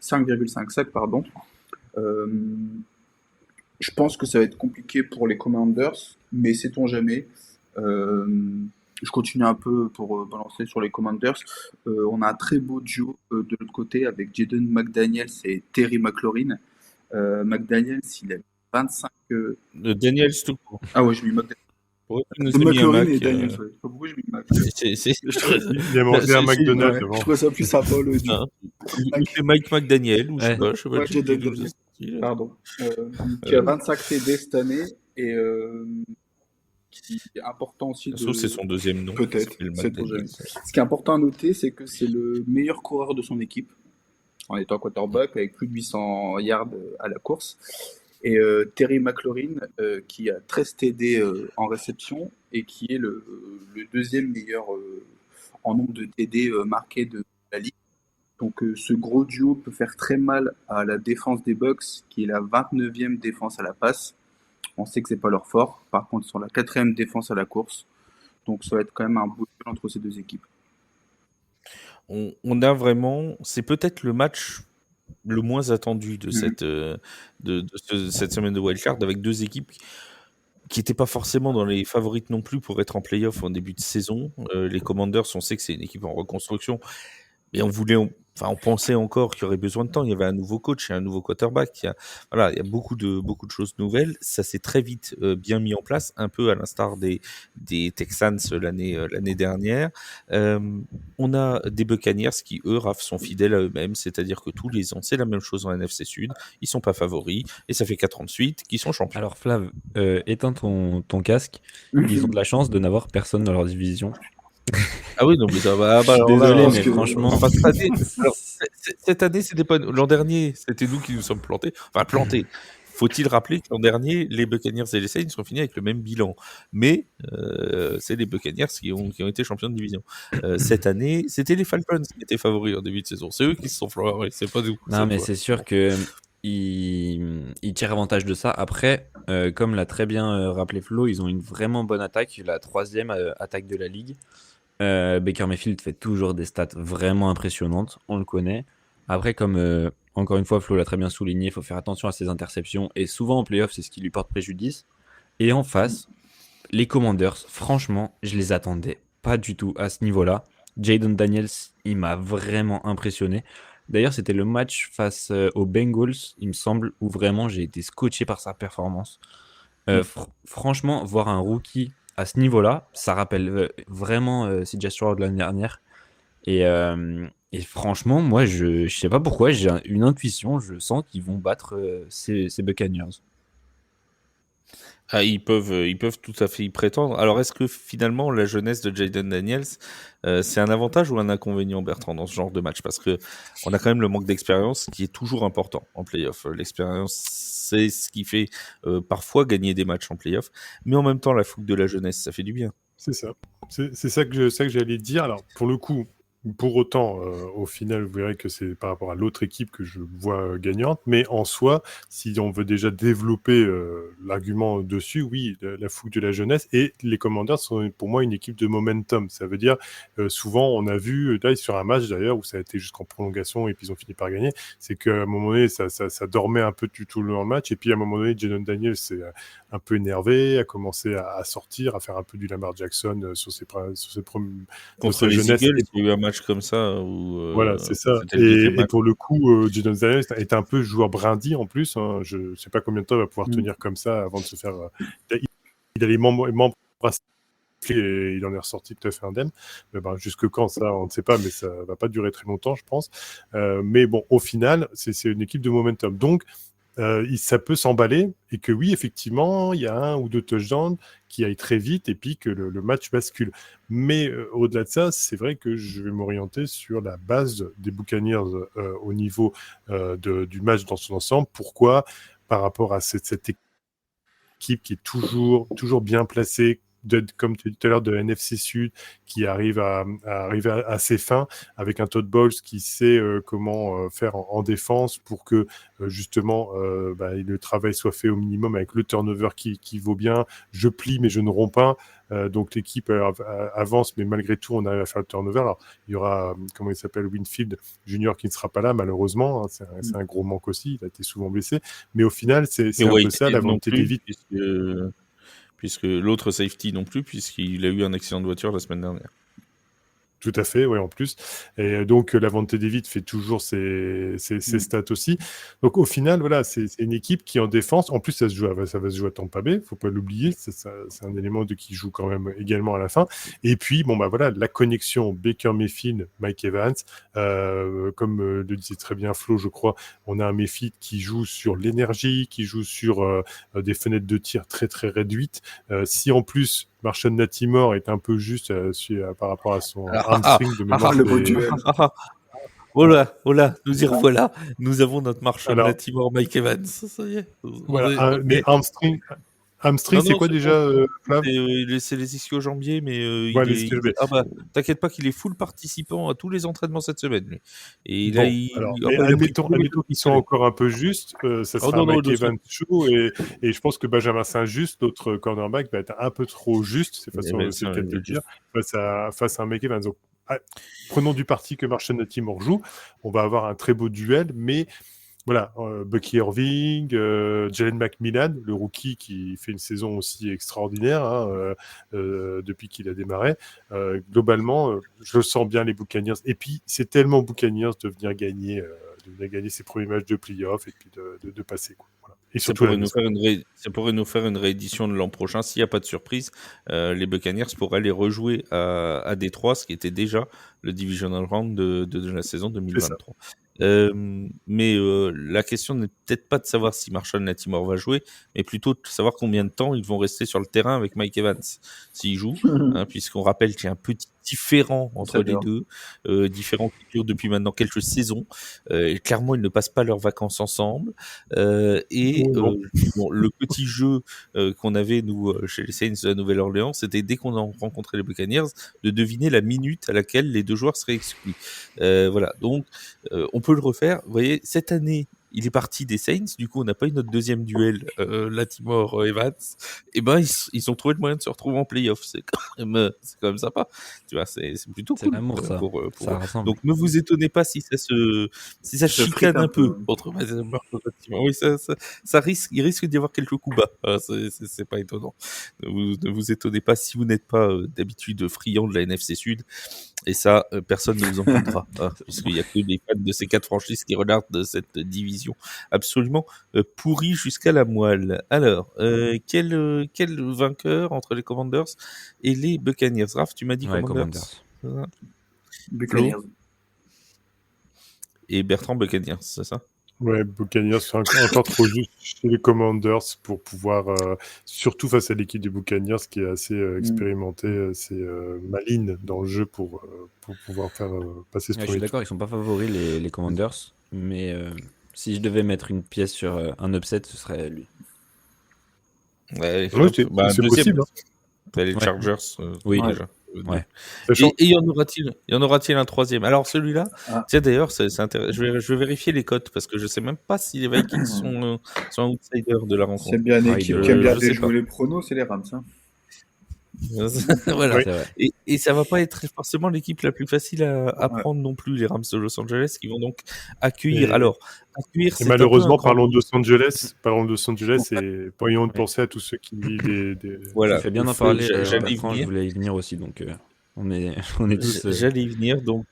5,5 sacs, pardon. Euh, je pense que ça va être compliqué pour les Commanders, mais sait-on jamais. Euh, je continue un peu pour balancer sur les Commanders. On a un très beau duo de l'autre côté avec Jaden McDaniels et Terry McLaurin. McDaniels, il a 25. Daniels tout court. Ah ouais, j'ai mis McDaniels. Pourquoi tu nous De as mis un McLaurin Mac et Daniels, ouais. Je sais pas pourquoi j'ai mis Mac. Il a mangé un c'est- McDonald's Ouais, avant. je trouvais ça plus sympa le duo. hein. Ou c'est Mike McDaniel, ou je sais Ouais. pas, je sais pas, Ouais, quelque Jaden chose de Daniels. style. Pardon. Qui a 25 TD cette année et qui est important aussi Ça se trouve, c'est de. son deuxième nom. Peut-être, Il s'appelle c'est jamais. McDaniel. Ce qui est important à noter, c'est que c'est le meilleur coureur de son équipe, en étant quarterback, avec plus de 800 yards à la course. Et Terry McLaurin, qui a 13 TD en réception et qui est le deuxième meilleur en nombre de TD marqués de la ligue. Donc ce gros duo peut faire très mal à la défense des Bucks, qui est la 29e défense à la passe. On sait que c'est pas leur fort. Par contre, ils sont la 4e défense à la course. Donc ça va être quand même un beau duel entre ces deux équipes. On a vraiment, c'est peut-être le match le moins attendu de cette semaine de wildcard, avec deux équipes qui n'étaient pas forcément dans les favorites non plus pour être en playoff en début de saison. Les Commanders, on sait que c'est une équipe en reconstruction, mais on voulait Enfin, on pensait encore qu'il y aurait besoin de temps. Il y avait un nouveau coach et un nouveau quarterback. Voilà, il y a beaucoup de choses nouvelles. Ça s'est très vite bien mis en place, un peu à l'instar des Texans l'année dernière. Euh, on a des Buccaneers qui, eux, Raph, sont fidèles à eux-mêmes. C'est-à-dire que tous les ans, c'est la même chose en NFC Sud. Ils sont pas favoris. Et ça fait 4 ans de suite qu'ils sont champions. Alors Flav, éteins ton casque. Ils ont de la chance de n'avoir personne dans leur division. Ah oui, non, mais ça va. Je suis Alors là, désolé, pense mais que- franchement, enfin, cette année, alors, cette année, c'était pas l'an dernier, c'était nous qui nous sommes plantés. Enfin, plantés. Faut-il rappeler que l'an dernier, les Buccaneers et les Saints sont finis avec le même bilan. Mais c'est les Buccaneers qui ont été champions de division. Cette année, c'était les Falcons qui étaient favoris en début de saison. C'est eux qui se sont foirés, c'est pas nous. non, cette mais fois. c'est sûr que ils tirent avantage de ça. Après, comme l'a très bien rappelé Flo, ils ont une vraiment bonne attaque, la troisième attaque de la ligue. Baker Mayfield fait toujours des stats vraiment impressionnantes, on le connaît. Après, comme encore une fois Flo l'a très bien souligné, il faut faire attention à ses interceptions et souvent en playoff, c'est ce qui lui porte préjudice. Et en face, les Commanders, franchement, je les attendais pas du tout à ce niveau-là. Jayden Daniels, il m'a vraiment impressionné. D'ailleurs, c'était le match face aux Bengals, il me semble, où vraiment j'ai été scotché par sa performance. Franchement, voir un rookie à ce niveau-là, ça rappelle vraiment CJ Stroud de l'année dernière. Et franchement, moi, je sais pas pourquoi, j'ai une intuition, je sens qu'ils vont battre ces Buccaneers. Ah, ils peuvent tout à fait y prétendre. Alors, est-ce que finalement, la jeunesse de Jayden Daniels, c'est un avantage ou un inconvénient, Bertrand, dans ce genre de match? Parce que on a quand même le manque d'expérience qui est toujours important en playoff. L'expérience, c'est ce qui fait parfois gagner des matchs en playoff. Mais en même temps, la fougue de la jeunesse, ça fait du bien. C'est ça. C'est ça que j'allais dire. Alors, pour le coup, pour autant, au final, vous verrez que c'est par rapport à l'autre équipe que je vois gagnante. Mais en soi, si on veut déjà développer l'argument dessus, oui, la fougue de la jeunesse. Et les Commanders sont pour moi une équipe de momentum. Ça veut dire, souvent, on a vu, là, sur un match d'ailleurs, où ça a été jusqu'en prolongation et puis ils ont fini par gagner, c'est qu'à un moment donné, ça dormait un peu tout le long du match. Et puis à un moment donné, Jayden Daniels s'est un peu énervé, a commencé à sortir, à faire un peu du Lamar Jackson sur ses premiers Contre les jeunesse. Eagles, il y a eu un match comme ça où Voilà, c'est ça. c'était le deuxième Et match. pour le coup, Jadon Daniels est un peu joueur brindis en plus. Hein. Je ne sais pas combien de temps il va pouvoir Mm. tenir comme ça avant de se faire. Il a les membres brassés et il en est ressorti tout à fait indemne. Mais ben, jusque quand, ça, on ne sait pas, mais ça va pas durer très longtemps, je pense. Mais bon, au final, c'est une équipe de momentum. Donc, ça peut s'emballer et que oui, effectivement, il y a un ou deux touchdowns qui aillent très vite et puis que le match bascule. Mais au-delà de ça, c'est vrai que je vais m'orienter sur la base des Buccaneers au niveau du match dans son ensemble. Pourquoi? Par rapport à cette équipe qui est toujours bien placée, comme tu dis tout à l'heure, de la NFC Sud, qui arrive à arriver à ses fins, avec un Todd Bowles qui sait comment faire en défense pour que justement le travail soit fait au minimum avec le turnover qui vaut bien. Je plie mais je ne romps pas. Donc l'équipe avance, mais malgré tout, on arrive à faire le turnover. Alors, il y aura, comment il s'appelle, Winfield Junior qui ne sera pas là, malheureusement. Hein, c'est un gros manque aussi. Il a été souvent blessé. Mais au final, c'est Et un peu Whitehead ça, la non volonté plus, d'éviter. puisque l'autre safety non plus, puisqu'il a eu un accident de voiture la semaine dernière. Tout à fait, oui, en plus. Et donc, la Vontae David fait toujours ses stats aussi. Donc, au final, voilà, c'est une équipe qui, en défense, en plus, ça va se jouer à Tampa Bay, faut pas l'oublier. C'est un élément qui joue quand même également à la fin. Et puis, bon, bah voilà, la connexion Baker Mayfield, Mike Evans, comme le disait très bien Flo, je crois, on a un Mayfield qui joue sur l'énergie, qui joue sur des fenêtres de tir très, très réduites. Si en plus, Marshon Lattimore est un peu juste par rapport à son hamstring de mémoire. le beau duel. Oh là, nous y revoilà. Nous avons notre Marshall Alors, Lattimore, Mike Evans. Ça y est. voilà, mais hamstring, Non, c'est quoi c'est déjà, bon. Flav? C'est les ischio-jambiers, mais Ouais, les ischio-jambiers. ah bah, t'inquiète pas qu'il est full participant à tous les entraînements cette semaine, lui. Et là, Bon, alors, mais il a pris admettons qu'ils sont encore un peu justes, ça Oh sera non, un non, Mike non, Evans chaud, et je pense que Benjamin Saint-Just, l'autre cornerback, va être un peu trop juste, c'est le cas de le dire, face à un Mike Evans. Donc, prenons du parti que Marshon Lattimore joue, on va avoir un très beau duel, mais voilà, Bucky Irving, Jalen McMillan, le rookie qui fait une saison aussi extraordinaire depuis qu'il a démarré. Globalement, je le sens bien les Buccaneers. Et puis, c'est tellement Buccaneers de venir gagner ses premiers matchs de playoff et puis de passer. Quoi. Voilà. Et Ça surtout pourrait, ça pourrait nous faire une réédition de l'an prochain. S'il n'y a pas de surprise, les Buccaneers pourraient aller rejouer à Détroit, ce qui était déjà le divisional round de la saison 2023. Mais la question n'est peut-être pas de savoir si Marshall Latimore va jouer, mais plutôt de savoir combien de temps ils vont rester sur le terrain avec Mike Evans s'ils jouent, puisqu'on rappelle qu'il y a un petit différent entre les deux, différent qui dure depuis maintenant quelques saisons. Et clairement, ils ne passent pas leurs vacances ensemble. Bon, le petit jeu qu'on avait nous chez les Saints de la Nouvelle-Orléans, c'était dès qu'on a rencontré les Buccaneers, de deviner la minute à laquelle les deux joueurs seraient exclus. Voilà, donc on peut le refaire. Vous voyez, cette année, il est parti des Saints. Du coup, on n'a pas eu notre deuxième duel, Latimore-Evans. Et ben, ils ont trouvé le moyen de se retrouver en playoff. C'est quand même sympa. Tu vois, c'est plutôt C'est cool. l'amour, ça. Ça rassemble. Donc, ne vous étonnez pas si ça chicane un peu entre Latimore. Oui, il risque d'y avoir quelques coups bas. C'est pas étonnant. Ne vous étonnez pas si vous n'êtes pas d'habitude friand de la NFC Sud. Et ça, personne ne vous en voudra, puisqu'il n'y a que des fans de ces 4 franchises qui regardent cette division absolument pourrie jusqu'à la moelle. Alors, quel vainqueur entre les Commanders et les Buccaneers? Raph, tu m'as dit Commanders. Buccaneers. Et Bertrand, Buccaneers, c'est ça? Ouais, Buccaneers, c'est encore trop juste chez les Commanders pour pouvoir, surtout face à l'équipe des Buccaneers qui est assez expérimentée, c'est maligne dans le jeu pour pouvoir faire passer ce Je suis d'accord, ils sont pas favoris les Commanders, mais si je devais mettre une pièce sur un upset, ce serait lui. Ouais, c'est possible. Les Chargers, oui, déjà. Ouais. Et y en aura-t-il un troisième? Alors celui-là, tiens d'ailleurs, c'est intéressant. Je vais vérifier les cotes parce que je sais même pas si les Vikings sont outsiders de la rencontre. C'est bien l'équipe qui aime bien déjouer les pronos, c'est les Rams. Hein. Voilà. Et ça va pas être forcément l'équipe la plus facile à prendre non plus, les Rams de Los Angeles, qui vont donc accueillir. Et malheureusement, parlons de Los Angeles, et pourrions penser à tous ceux qui Voilà. Ça fait bien d'en parler. Je voulais y venir aussi, donc on est tous. J'allais y venir, donc.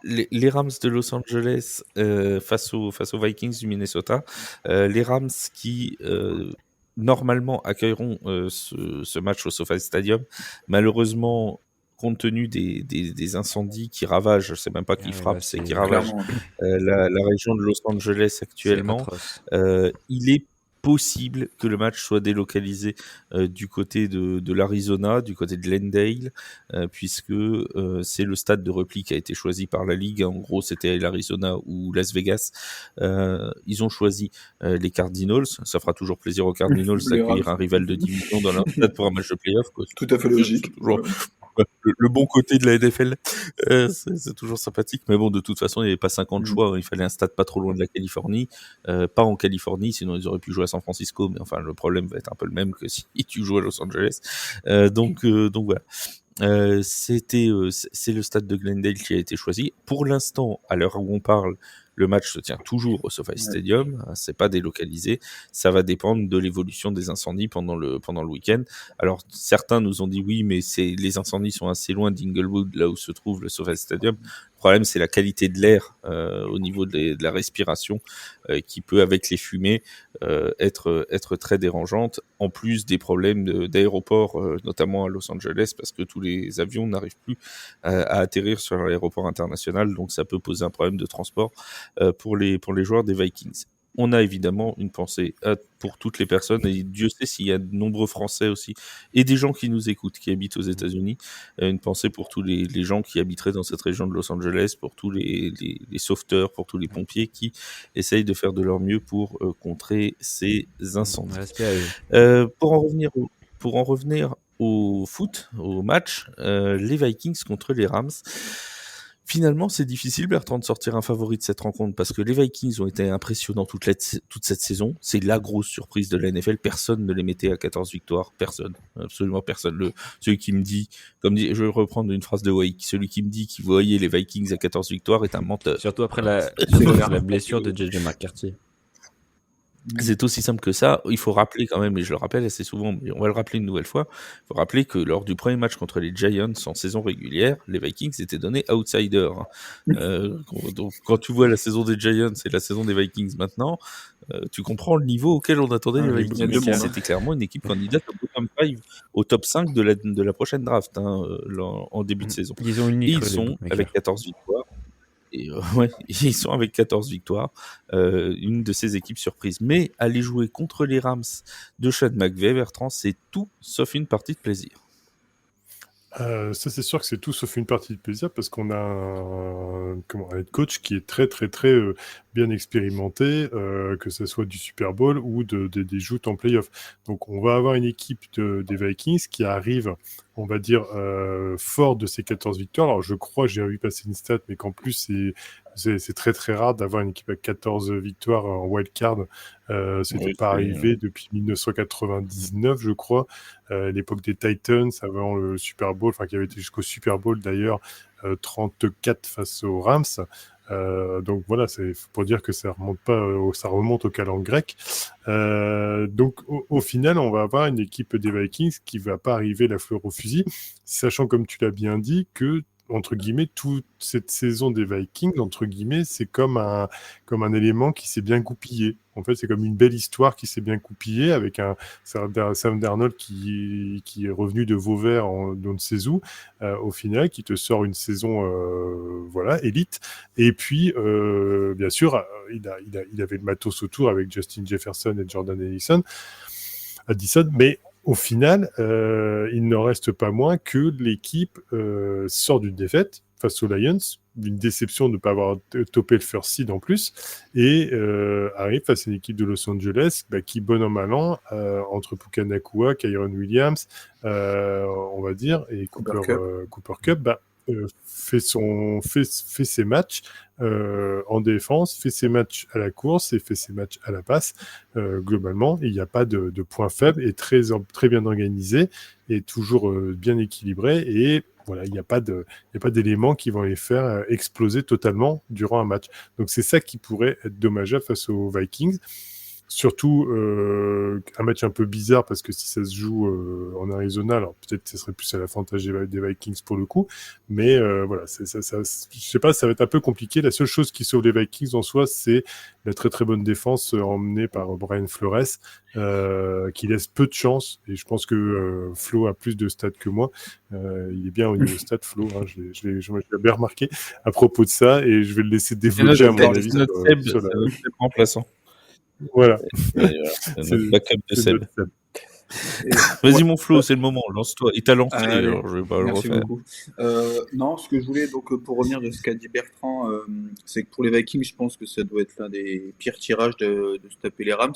Les Rams de Los Angeles face aux Vikings du Minnesota, les Rams qui normalement accueilleront ce match au SoFi Stadium. Malheureusement, compte tenu des incendies qui ravagent, je ne sais même pas qui frappe, c'est qui ravagent la région de Los Angeles actuellement, il est possible que le match soit délocalisé du côté de l'Arizona, du côté de Glendale, puisque c'est le stade de repli qui a été choisi par la Ligue. En gros, c'était l'Arizona ou Las Vegas. Ils ont choisi les Cardinals. Ça fera toujours plaisir aux Cardinals d'accueillir un rival de division dans leur stade pour un match de playoff. Tout à fait logique. Le bon côté de la NFL, c'est toujours sympathique, mais bon, de toute façon, il n'y avait pas 50 choix, il fallait un stade pas trop loin de la Californie, pas en Californie, sinon ils auraient pu jouer à San Francisco, mais enfin, le problème va être un peu le même que si tu joues à Los Angeles. Donc voilà. C'est le stade de Glendale qui a été choisi. Pour l'instant, à l'heure où on parle, le match se tient toujours au SoFi Stadium, c'est pas délocalisé. Ça va dépendre de l'évolution des incendies pendant le week-end. Alors certains nous ont dit oui, mais les incendies sont assez loin d'Inglewood, là où se trouve le SoFi Stadium. Le problème, c'est la qualité de l'air au niveau de la respiration qui peut, avec les fumées, être très dérangeante, en plus des problèmes d'aéroport, notamment à Los Angeles, parce que tous les avions n'arrivent plus à atterrir sur l'aéroport international, donc ça peut poser un problème de transport pour les joueurs des Vikings. On a évidemment une pensée pour toutes les personnes, et Dieu sait s'il y a de nombreux Français aussi, et des gens qui nous écoutent, qui habitent aux États-Unis, une pensée pour tous les gens qui habiteraient dans cette région de Los Angeles, pour tous les sauveteurs, pour tous les pompiers qui essayent de faire de leur mieux pour contrer ces incendies. Pour en revenir au foot, au match, les Vikings contre les Rams. Finalement, c'est difficile, Bertrand, de sortir un favori de cette rencontre parce que les Vikings ont été impressionnants toute cette saison. C'est la grosse surprise de la NFL. Personne ne les mettait à 14 victoires. Personne. Absolument personne. Celui qui me dit, je vais reprendre une phrase de Wake, celui qui me dit qu'il voyait les Vikings à 14 victoires est un menteur. Surtout après la blessure de JJ McCarthy. C'est aussi simple que ça. Il faut rappeler quand même, et je le rappelle assez souvent, mais on va le rappeler une nouvelle fois, il faut rappeler que lors du premier match contre les Giants en saison régulière, les Vikings étaient donnés outsiders. Donc quand tu vois la saison des Giants et la saison des Vikings maintenant, tu comprends le niveau auquel on attendait les Vikings. C'était clairement une équipe candidate au bottom 5, au top 5 de la prochaine draft en début de saison. Ils sont avec 14 victoires. Et ils sont avec 14 victoires, une de ces équipes surprises. Mais aller jouer contre les Rams de Sean McVay, Bertrand, c'est tout sauf une partie de plaisir. Ça, c'est sûr que c'est tout sauf une partie de plaisir parce qu'on a un head coach qui est très, très, très bien expérimenté, que ce soit du Super Bowl ou des joutes en playoff. Donc, on va avoir une équipe des Vikings qui arrive, on va dire, fort de ces 14 victoires. Alors, je crois, j'ai vu passer une stat, mais qu'en plus, c'est très, très rare d'avoir une équipe à 14 victoires en wildcard. C'était pas arrivé depuis 1999, je crois. L'époque des Titans, avant le Super Bowl, qui avait été jusqu'au Super Bowl d'ailleurs, 34 face aux Rams. Donc voilà, c'est pour dire que ça remonte au calendrier grec. Donc au final, on va avoir une équipe des Vikings qui va pas arriver la fleur au fusil, sachant, comme tu l'as bien dit, que entre guillemets, toute cette saison des Vikings, entre guillemets, c'est comme un élément qui s'est bien goupillé. En fait, c'est comme une belle histoire qui s'est bien goupillée avec un Sam Darnold qui est revenu de Vauvert en on ne sait où, au final, qui te sort une saison élite. Et puis, bien sûr, il avait le matos autour avec Justin Jefferson et Jordan Addison, mais au final, il n'en reste pas moins que l'équipe sort d'une défaite face aux Lions, d'une déception de ne pas avoir topé le first seed en plus, et arrive face à une équipe de Los Angeles qui, bon an mal an, entre Puka Nacua, Kyron Williams, on va dire, et Cooper Kupp, fait ses matchs en défense, fait ses matchs à la course et fait ses matchs à la passe. Globalement, il n'y a pas de points faibles et très bien organisé et toujours bien équilibré. Et voilà, il n'y a pas d'éléments qui vont les faire exploser totalement durant un match. Donc c'est ça qui pourrait être dommageable face aux Vikings. Surtout un match un peu bizarre parce que si ça se joue en Arizona, alors peut-être que ce serait plus à l'avantage des Vikings pour le coup, mais voilà, je sais pas, ça va être un peu compliqué. La seule chose qui sauve les Vikings en soi, c'est la très très bonne défense emmenée par Brian Flores, qui laisse peu de chance, et je pense que Flo a plus de stats que moi. Il est bien au niveau stats, Flo, hein, je l'ai bien remarqué à propos de ça, et je vais le laisser développer à mon avis. C'est notre remplaçant. Voilà. C'est notre backup de Seb. Vas-y mon Flo, c'est le moment, lance-toi. Il t'a lancé, alors je vais pas le refaire. Beaucoup. Non, ce que je voulais, donc pour revenir de ce qu'a dit Bertrand, c'est que pour les Vikings, je pense que ça doit être l'un des pires tirages de se taper les Rams.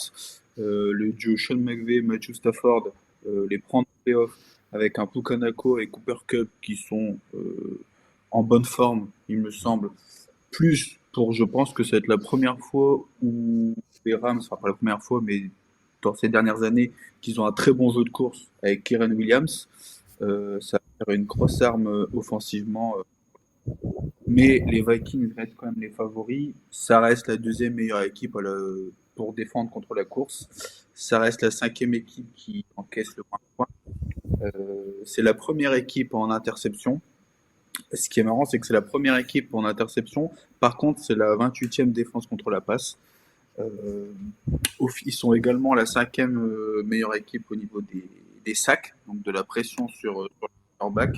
Le duo Sean McVay, Matthew Stafford, les prendre en playoff avec un Puka Nacua et Cooper Kupp qui sont en bonne forme, il me semble. Plus je pense que ça va être la première fois où les Rams, enfin pas la première fois, mais dans ces dernières années, qu'ils ont un très bon jeu de course avec Kyren Williams. Ça va faire une grosse arme offensivement. Mais les Vikings restent quand même les favoris. Ça reste la deuxième meilleure équipe pour défendre contre la course. Ça reste la cinquième équipe qui encaisse le moins de points. C'est la première équipe en interception. Ce qui est marrant, c'est que c'est la première équipe en interception. Par contre, c'est la 28e défense contre la passe. Ils sont également la cinquième meilleure équipe au niveau des sacs, donc de la pression sur leur back,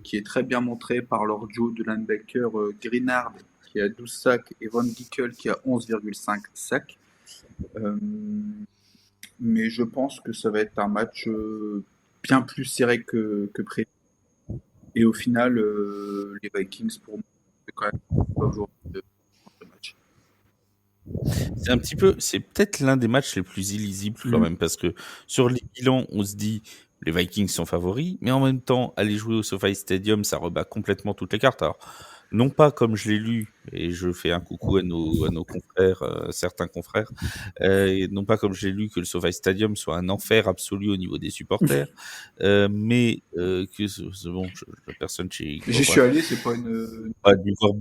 qui est très bien montrée par leur duo de linebacker Greenard qui a 12 sacs et Von Gickel qui a 11,5 sacs. Mais je pense que ça va être un match bien plus serré que prévu. Et au final, les Vikings, pour moi, c'est quand même favori de ce match. C'est peut-être l'un des matchs les plus illisibles quand même, parce que sur les bilans, on se dit les Vikings sont favoris, mais en même temps, aller jouer au SoFi Stadium, ça rebat complètement toutes les cartes. Alors, non pas comme je l'ai lu, et je fais un coucou à nos confrères, certains confrères, et non pas comme je l'ai lu que le SoFi Stadium soit un enfer absolu au niveau des supporters, mais que bon, la personne chez J'y suis allé, c'est pas une. pas dû voir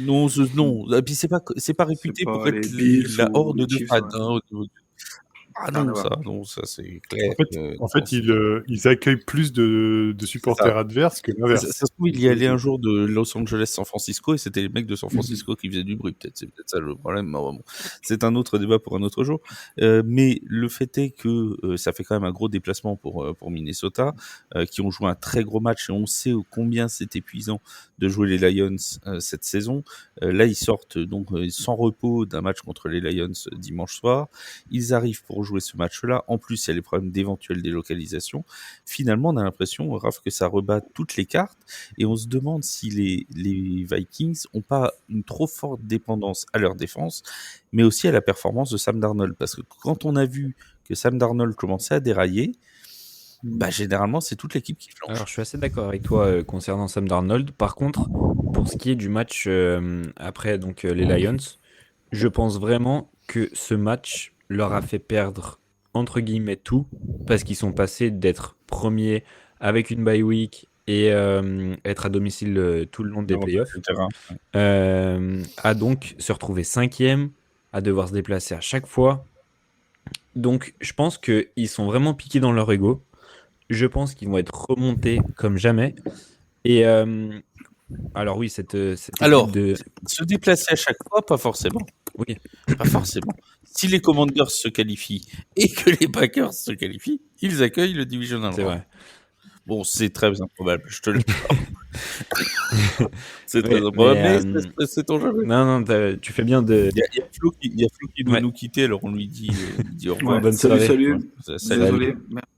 non, non, et puis c'est pas C'est réputé pour pas être les Bills la ou horde les de Chiefs, fans, ouais. hein, au niveau ah Rien à voir. non, ça c'est En clair. fait, Non, c'est ils accueillent plus de ça. supporters adverses que l'inverse. Ça se trouve, il y allait un jour de Los Angeles San Francisco et c'était les mecs de San Francisco qui faisaient du bruit. C'est peut-être ça le problème. Mais bon, c'est un autre débat pour un autre jour. Mais le fait est que ça fait quand même un gros déplacement pour Minnesota, qui ont joué un très gros match et on sait combien c'est épuisant de jouer les Lions cette saison. Là, ils sortent donc sans repos d'un match contre les Lions dimanche soir. Ils arrivent pour jouer ce match-là. En plus, il y a les problèmes d'éventuelle délocalisation. Finalement, on a l'impression, Raph, que ça rebat toutes les cartes et on se demande si les Vikings n'ont pas une trop forte dépendance à leur défense, mais aussi à la performance de Sam Darnold. Parce que quand on a vu que Sam Darnold commençait à dérailler, bah, généralement, c'est toute l'équipe qui flanche. Alors, je suis assez d'accord avec toi concernant Sam Darnold. Par contre, pour ce qui est du match après donc les Lions, je pense vraiment que ce match leur a fait perdre entre guillemets tout parce qu'ils sont passés d'être premiers avec une bye week et être à domicile tout le long des playoffs à donc se retrouver cinquième, à devoir se déplacer à chaque fois. Donc, je pense qu'ils sont vraiment piqués dans leur ego. Je pense qu'ils vont être remontés comme jamais. Et alors oui, cette Alors, équipe de... se déplacer à chaque fois, pas forcément. Oui, Pas forcément. Si les Commanders se qualifient et que les Packers se qualifient, ils accueillent le Divisional c'est Round. vrai. Bon, c'est très improbable, je te le dis. C'est Ouais, très improbable, mais, mais c'est ton jamais. non, tu fais bien de... Il y a Flo qui doit Ouais. nous quitter, alors on lui dit au revoir. Ouais, bonne salut, soirée. salut. Ouais, salut. Désolé.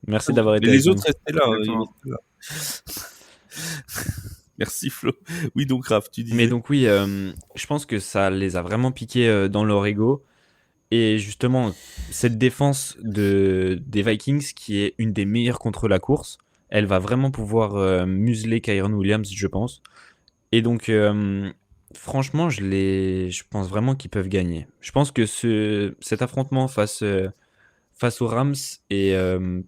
Merci d'avoir été Mais avec les autres nous. restaient là. Exactement. Ils restaient là. Merci Flo. Oui, donc Raph, tu Mais disais. donc oui, je pense que ça les a vraiment piqués dans leur ego. Et justement, cette défense des Vikings, qui est une des meilleures contre la course, elle va vraiment pouvoir museler Kyren Williams, je pense. Et donc, franchement, je pense vraiment qu'ils peuvent gagner. Je pense que cet affrontement face aux Rams est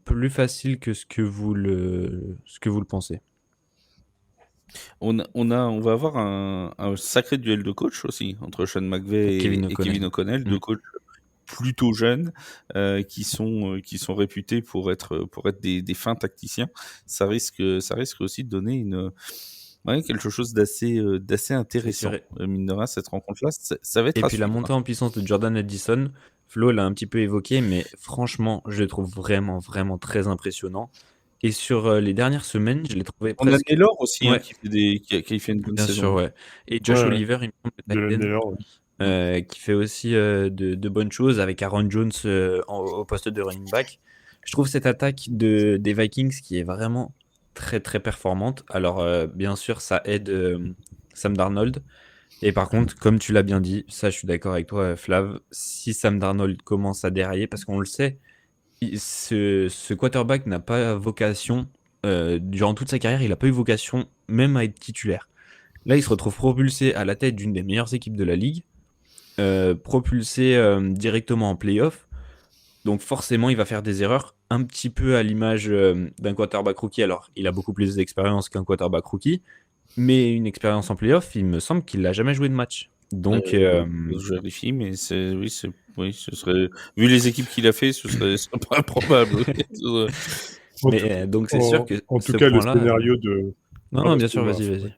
plus facile que ce que vous le pensez. On va avoir un sacré duel de coach aussi entre Sean McVay Kevin et Kevin O'Connell, deux coachs plutôt jeunes qui sont réputés pour être des fins tacticiens. Ça risque aussi de donner quelque chose d'assez intéressant. Mine de rien, cette rencontre-là, ça va être. Et puis la montée en puissance de Jordan Addison, Flo l'a un petit peu évoqué, mais franchement, je le trouve vraiment, vraiment très impressionnant. Et sur les dernières semaines, je l'ai trouvé On a presque... Naylor aussi Ouais. qui fait une bonne Bien saison. sûr, ouais. Et Josh Ouais, Oliver, il me semble, le tight end, qui fait aussi de bonnes choses avec Aaron Jones au poste de running back. Je trouve cette attaque des Vikings qui est vraiment très très performante. Alors bien sûr, ça aide Sam Darnold. Et par contre, comme tu l'as bien dit, ça je suis d'accord avec toi Flav, si Sam Darnold commence à dérailler, parce qu'on le sait, ce quarterback n'a pas vocation, durant toute sa carrière, il n'a pas eu vocation même à être titulaire. Là, il se retrouve propulsé à la tête d'une des meilleures équipes de la ligue, propulsé directement en playoff. Donc forcément, il va faire des erreurs, un petit peu à l'image d'un quarterback rookie. Alors, il a beaucoup plus d'expérience qu'un quarterback rookie, mais une expérience en playoff, il me semble qu'il n'a jamais joué de match. Donc, je vérifie, mais oui, ce serait, vu les équipes qu'il a fait, ce serait pas improbable. mais donc c'est sûr que en tout ce cas, le point-là, scénario de. non, bien sûr, vas-y.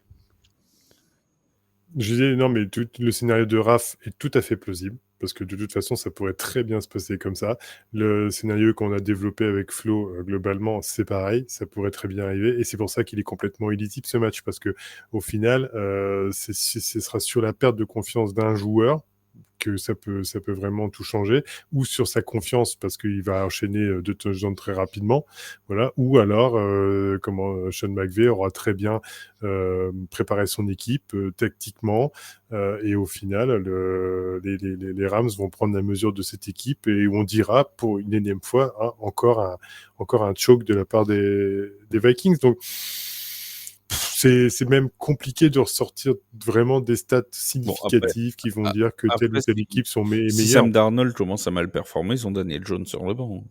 Je disais, non, mais le scénario de Raph est tout à fait plausible, parce que de toute façon, ça pourrait très bien se passer comme ça. Le scénario qu'on a développé avec Flo, globalement, c'est pareil, ça pourrait très bien arriver, et c'est pour ça qu'il est complètement illisible ce match, parce que au final, ce sera sur la perte de confiance d'un joueur, que ça peut vraiment tout changer, ou sur sa confiance parce qu'il va enchaîner 2 touchdowns très rapidement, voilà, ou alors comment Sean McVay aura très bien préparé son équipe tactiquement, et au final les Rams vont prendre la mesure de cette équipe et on dira pour une énième fois encore un choke de la part des Vikings. Donc c'est même compliqué de ressortir vraiment des stats significatives qui vont dire que telle ou telle équipe sont meilleures. Si Sam Darnold commence à mal performer, ils ont Daniel Jones sur le banc.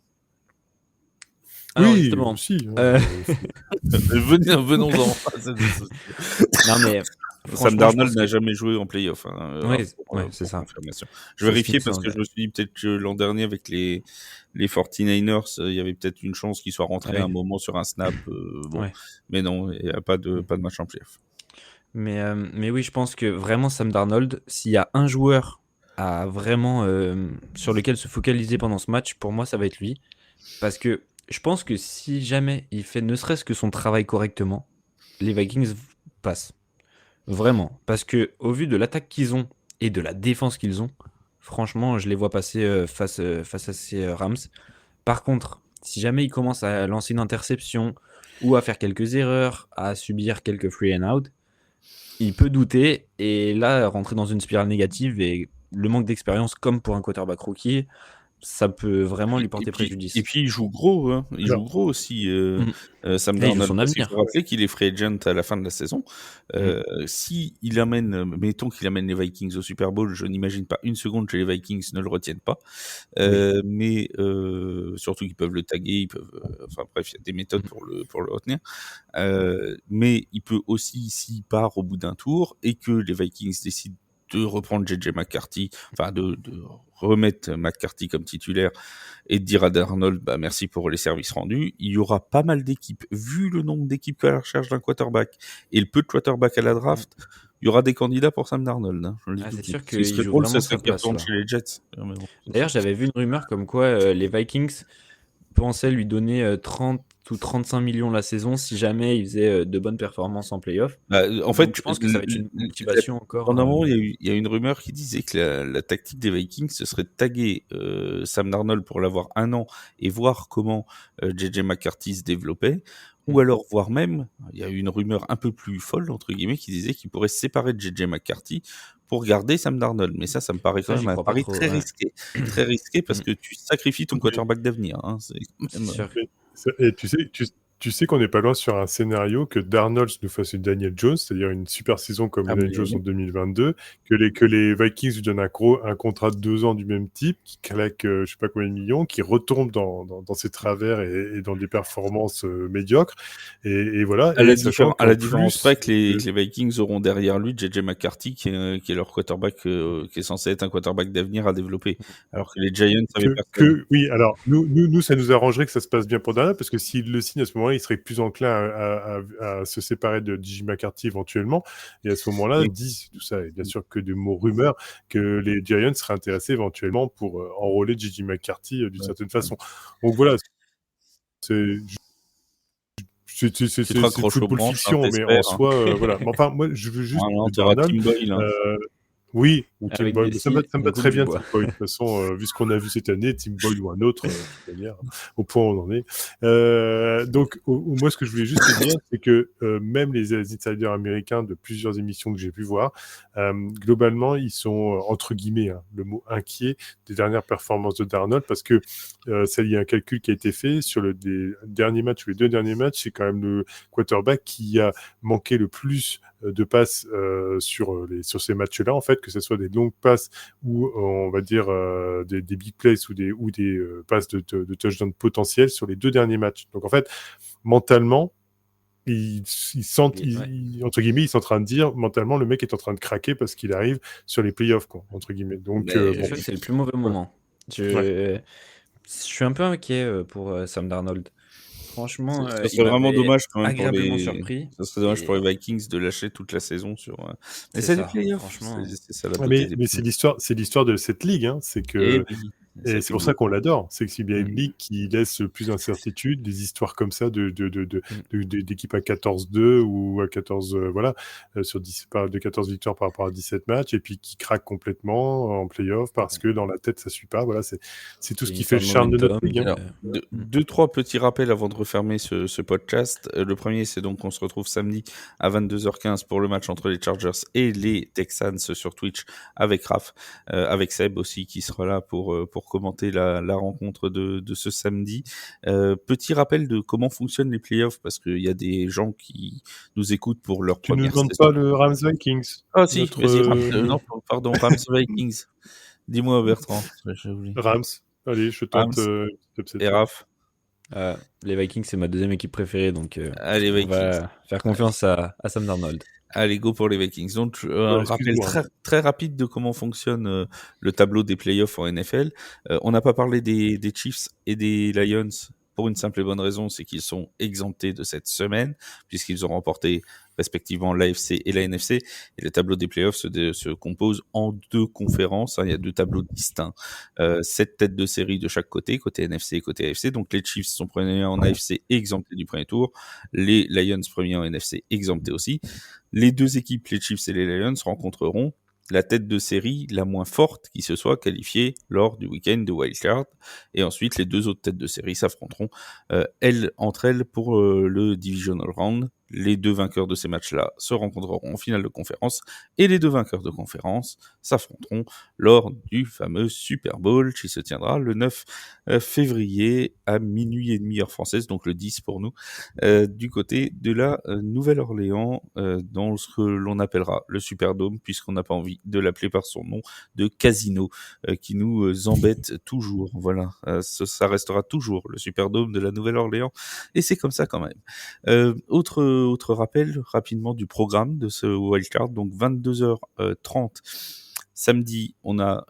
Alors, Oui, justement, aussi. Venons-en. non mais Sam franchement, je Darnold pense n'a que jamais joué en playoff. ouais, Pour c'est ça. confirmation. Je C'est vérifiais ce qu'ils parce que sont, je me suis dit peut-être que l'an dernier avec les 49ers, il y avait peut-être une chance qu'il soit rentré Ouais. un moment sur un snap. Bon, Ouais. mais non, il n'y a pas de match en playoff. Mais oui, je pense que vraiment Sam Darnold, s'il y a un joueur à vraiment sur lequel se focaliser pendant ce match, pour moi, ça va être lui. Parce que je pense que si jamais il fait ne serait-ce que son travail correctement, les Vikings passent. Vraiment. Parce que au vu de l'attaque qu'ils ont et de la défense qu'ils ont, franchement, je les vois passer face à ces Rams. Par contre, si jamais il commence à lancer une interception ou à faire quelques erreurs, à subir quelques free and out, il peut douter et là rentrer dans une spirale négative, et le manque d'expérience comme pour un quarterback rookie, ça peut vraiment lui porter préjudice. Et puis il joue gros, hein. Il joue gros aussi, Sam Il joue Darnold. son Parce qu'il avenir. faut rappeler qu'il est free agent à la fin de la saison. Si il amène, mettons qu'il amène les Vikings au Super Bowl, je n'imagine pas une seconde que les Vikings ne le retiennent pas. Mais surtout qu'ils peuvent le taguer, ils peuvent, enfin bref, il y a des méthodes pour le retenir. Mais il peut aussi, s'il part au bout d'un tour et que les Vikings décident de reprendre JJ McCarthy, enfin de remettre McCarthy comme titulaire et de dire à Darnold bah merci pour les services rendus, il y aura pas mal d'équipes, vu le nombre d'équipes à la recherche d'un quarterback et le peu de quarterback à la draft, il y aura des candidats pour Sam Darnold. Hein, je le dis tout C'est de sûr suite. Ce qui qu'il serait joue drôle, vraiment ça serait sa qu'il place, retourne là. chez les Jets. Mais bon, D'ailleurs, j'avais vu une rumeur comme quoi les Vikings pensaient lui donner 30 ou 35 millions la saison si jamais il faisait de bonnes performances en playoff. Bah, en fait, Donc, je pense que ça va être une motivation encore. pendant un moment, il y a une rumeur qui disait que la tactique des Vikings, ce serait de taguer Sam Darnold pour l'avoir un an et voir comment JJ McCarthy se développait. Ou alors, voire même, il y a eu une rumeur un peu plus folle, entre guillemets, qui disait qu'il pourrait se séparer de JJ McCarthy pour garder Sam Darnold. Mais ça me paraît Ça, quand j'y même un crois pas pari trop, très ouais. risqué. Très risqué parce que tu sacrifies ton quarterback d'avenir. Hein. C'est quand C'est même, sûr. Et tu sais qu'on n'est pas loin sur un scénario que Darnold nous fasse une Daniel Jones, c'est-à-dire une super saison comme Daniel Jones en 2022, que les Vikings lui donnent un contrat de 2 ans du même type, qui claque je sais pas combien de millions, qui retombe dans ses travers et dans des performances médiocres. Et voilà. À la plus, différence près que les Vikings auront derrière lui JJ McCarthy qui est leur quarterback, qui est censé être un quarterback d'avenir à développer. Alors que les Giants avaient personne. oui, alors nous, ça nous arrangerait que ça se passe bien pour Darnold, parce que s'il le signe à ce moment-là, il serait plus enclin à se séparer de JJ McCarthy éventuellement. Et à ce moment-là, dit tout ça, et bien sûr que des mots rumeurs, que les Giants seraient intéressés éventuellement pour enrôler JJ McCarthy d'une certaine façon. Donc voilà, c'est football fiction, mais en soi, voilà. Mais enfin, moi, je veux juste que Darnold. Tim Boyle, hein. Oui, ou Tim Avec Boyle. des Ça me scies, va on très coupe bien, du Tim bois. Boyle. De toute façon, vu ce qu'on a vu cette année, Tim Boyle ou un autre, de toute manière, au point où on en est. Donc, moi, ce que je voulais juste te dire, c'est que même les insiders américains de plusieurs émissions que j'ai pu voir, globalement, ils sont, entre guillemets, le mot inquiets des dernières performances de Darnold, parce que il y a un calcul qui a été fait sur les derniers matchs, ou les 2 derniers matchs, c'est quand même le quarterback qui a manqué le plus de passes sur ces matchs-là, en fait, que ce soit des longues passes ou on va dire des big plays ou des passes de touchdown potentiels sur les 2 derniers matchs. Donc en fait, mentalement, ils sentent, entre guillemets, ils sont en train de dire mentalement le mec est en train de craquer parce qu'il arrive sur les playoffs, quoi, entre guillemets. Donc Je trouve que c'est le plus mauvais moment. Je suis un peu inquiet pour Sam Darnold. Franchement, ça serait vraiment dommage quand même agréablement surpris. Ça serait dommage pour les Vikings de lâcher toute la saison sur. Mais C'est c'est les ça, playoffs. franchement. C'est ça la beauté des mais c'est l'histoire de cette ligue, hein, c'est que Et Ça c'est fait pour ça beaucoup. qu'on l'adore. C'est que s'il y a une Mm. ligue qui laisse plus d'incertitude, des histoires comme ça Mm. d'équipes à 14-2 ou à 14, sur 10, de 14 victoires par rapport à 17 matchs, et puis qui craquent complètement en play-off parce que dans la tête, ça suit pas. Voilà, c'est tout ce Une qui fait histoire le de charme de notre momentum. ligue. Hein. Alors, deux, trois petits rappels avant de refermer ce podcast. Le premier, c'est donc qu'on se retrouve samedi à 22h15 pour le match entre les Chargers et les Texans sur Twitch avec Raph, avec Seb aussi qui sera là pour commenter la rencontre de ce samedi. Petit rappel de comment fonctionnent les playoffs parce qu'il y a des gens qui nous écoutent pour leur Tu nous première demandes saison. pas le Rams Vikings? Ah si, Notre vas-y, non, pardon, Rams Vikings. Dis-moi Bertrand, j'ai oublié. Rams. Allez, je Rams tente upset. et Raph. Les Vikings, c'est ma deuxième équipe préférée, donc Allez, on Vikings. va faire confiance à Sam Darnold. Allez, go pour les Vikings. Donc, un rappel excuse-moi. très, très rapide de comment fonctionne le tableau des playoffs en NFL. On n'a pas parlé des Chiefs et des Lions pour une simple et bonne raison, c'est qu'ils sont exemptés de cette semaine, puisqu'ils ont remporté respectivement l'AFC et la NFC. Et le tableau des playoffs se compose en deux conférences. Il y a deux tableaux distincts. 7 têtes de série de chaque côté NFC et côté AFC. Donc les Chiefs sont premiers en AFC exemptés du premier tour. Les Lions premiers en NFC exemptés aussi. Les deux équipes, les Chiefs et les Lions, rencontreront la tête de série la moins forte qui se soit qualifiée lors du week-end de wildcard. Et ensuite, les deux autres têtes de série s'affronteront entre elles pour le divisional round. Les deux vainqueurs de ces matchs-là se rencontreront en finale de conférence et les deux vainqueurs de conférence s'affronteront lors du fameux Super Bowl qui se tiendra le 9 février à minuit et demi heure française, donc le 10 pour nous, du côté de la Nouvelle-Orléans, dans ce que l'on appellera le Superdome, puisqu'on n'a pas envie de l'appeler par son nom de casino, qui nous embête toujours. Voilà, ça restera toujours le Superdome de la Nouvelle-Orléans, et c'est comme ça quand même. Autre rappel rapidement du programme de ce wildcard, donc 22h30 samedi, on a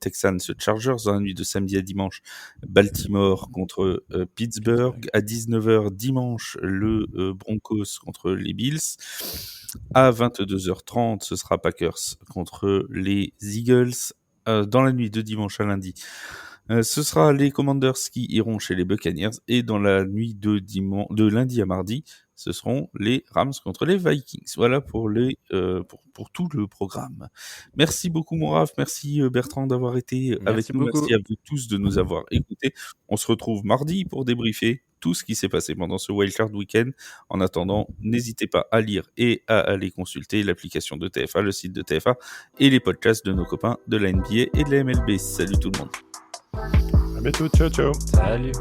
Texans Chargers dans la nuit de samedi à dimanche, Baltimore contre Pittsburgh, à 19h dimanche le Broncos contre les Bills, à 22h30 ce sera Packers contre les Eagles, dans la nuit de dimanche à lundi ce sera les Commanders qui iront chez les Buccaneers, et dans la nuit de lundi à mardi, ce seront les Rams contre les Vikings. Voilà pour tout le programme. Merci beaucoup mon Raph, merci Bertrand d'avoir été avec Merci nous, beaucoup. merci à vous tous de nous avoir écoutés. On se retrouve mardi pour débriefer tout ce qui s'est passé pendant ce Wildcard Weekend. En attendant, n'hésitez pas à lire et à aller consulter l'application de TFA, le site de TFA et les podcasts de nos copains de la NBA et de la MLB. Salut tout le monde. À bientôt, ciao, ciao. Salut.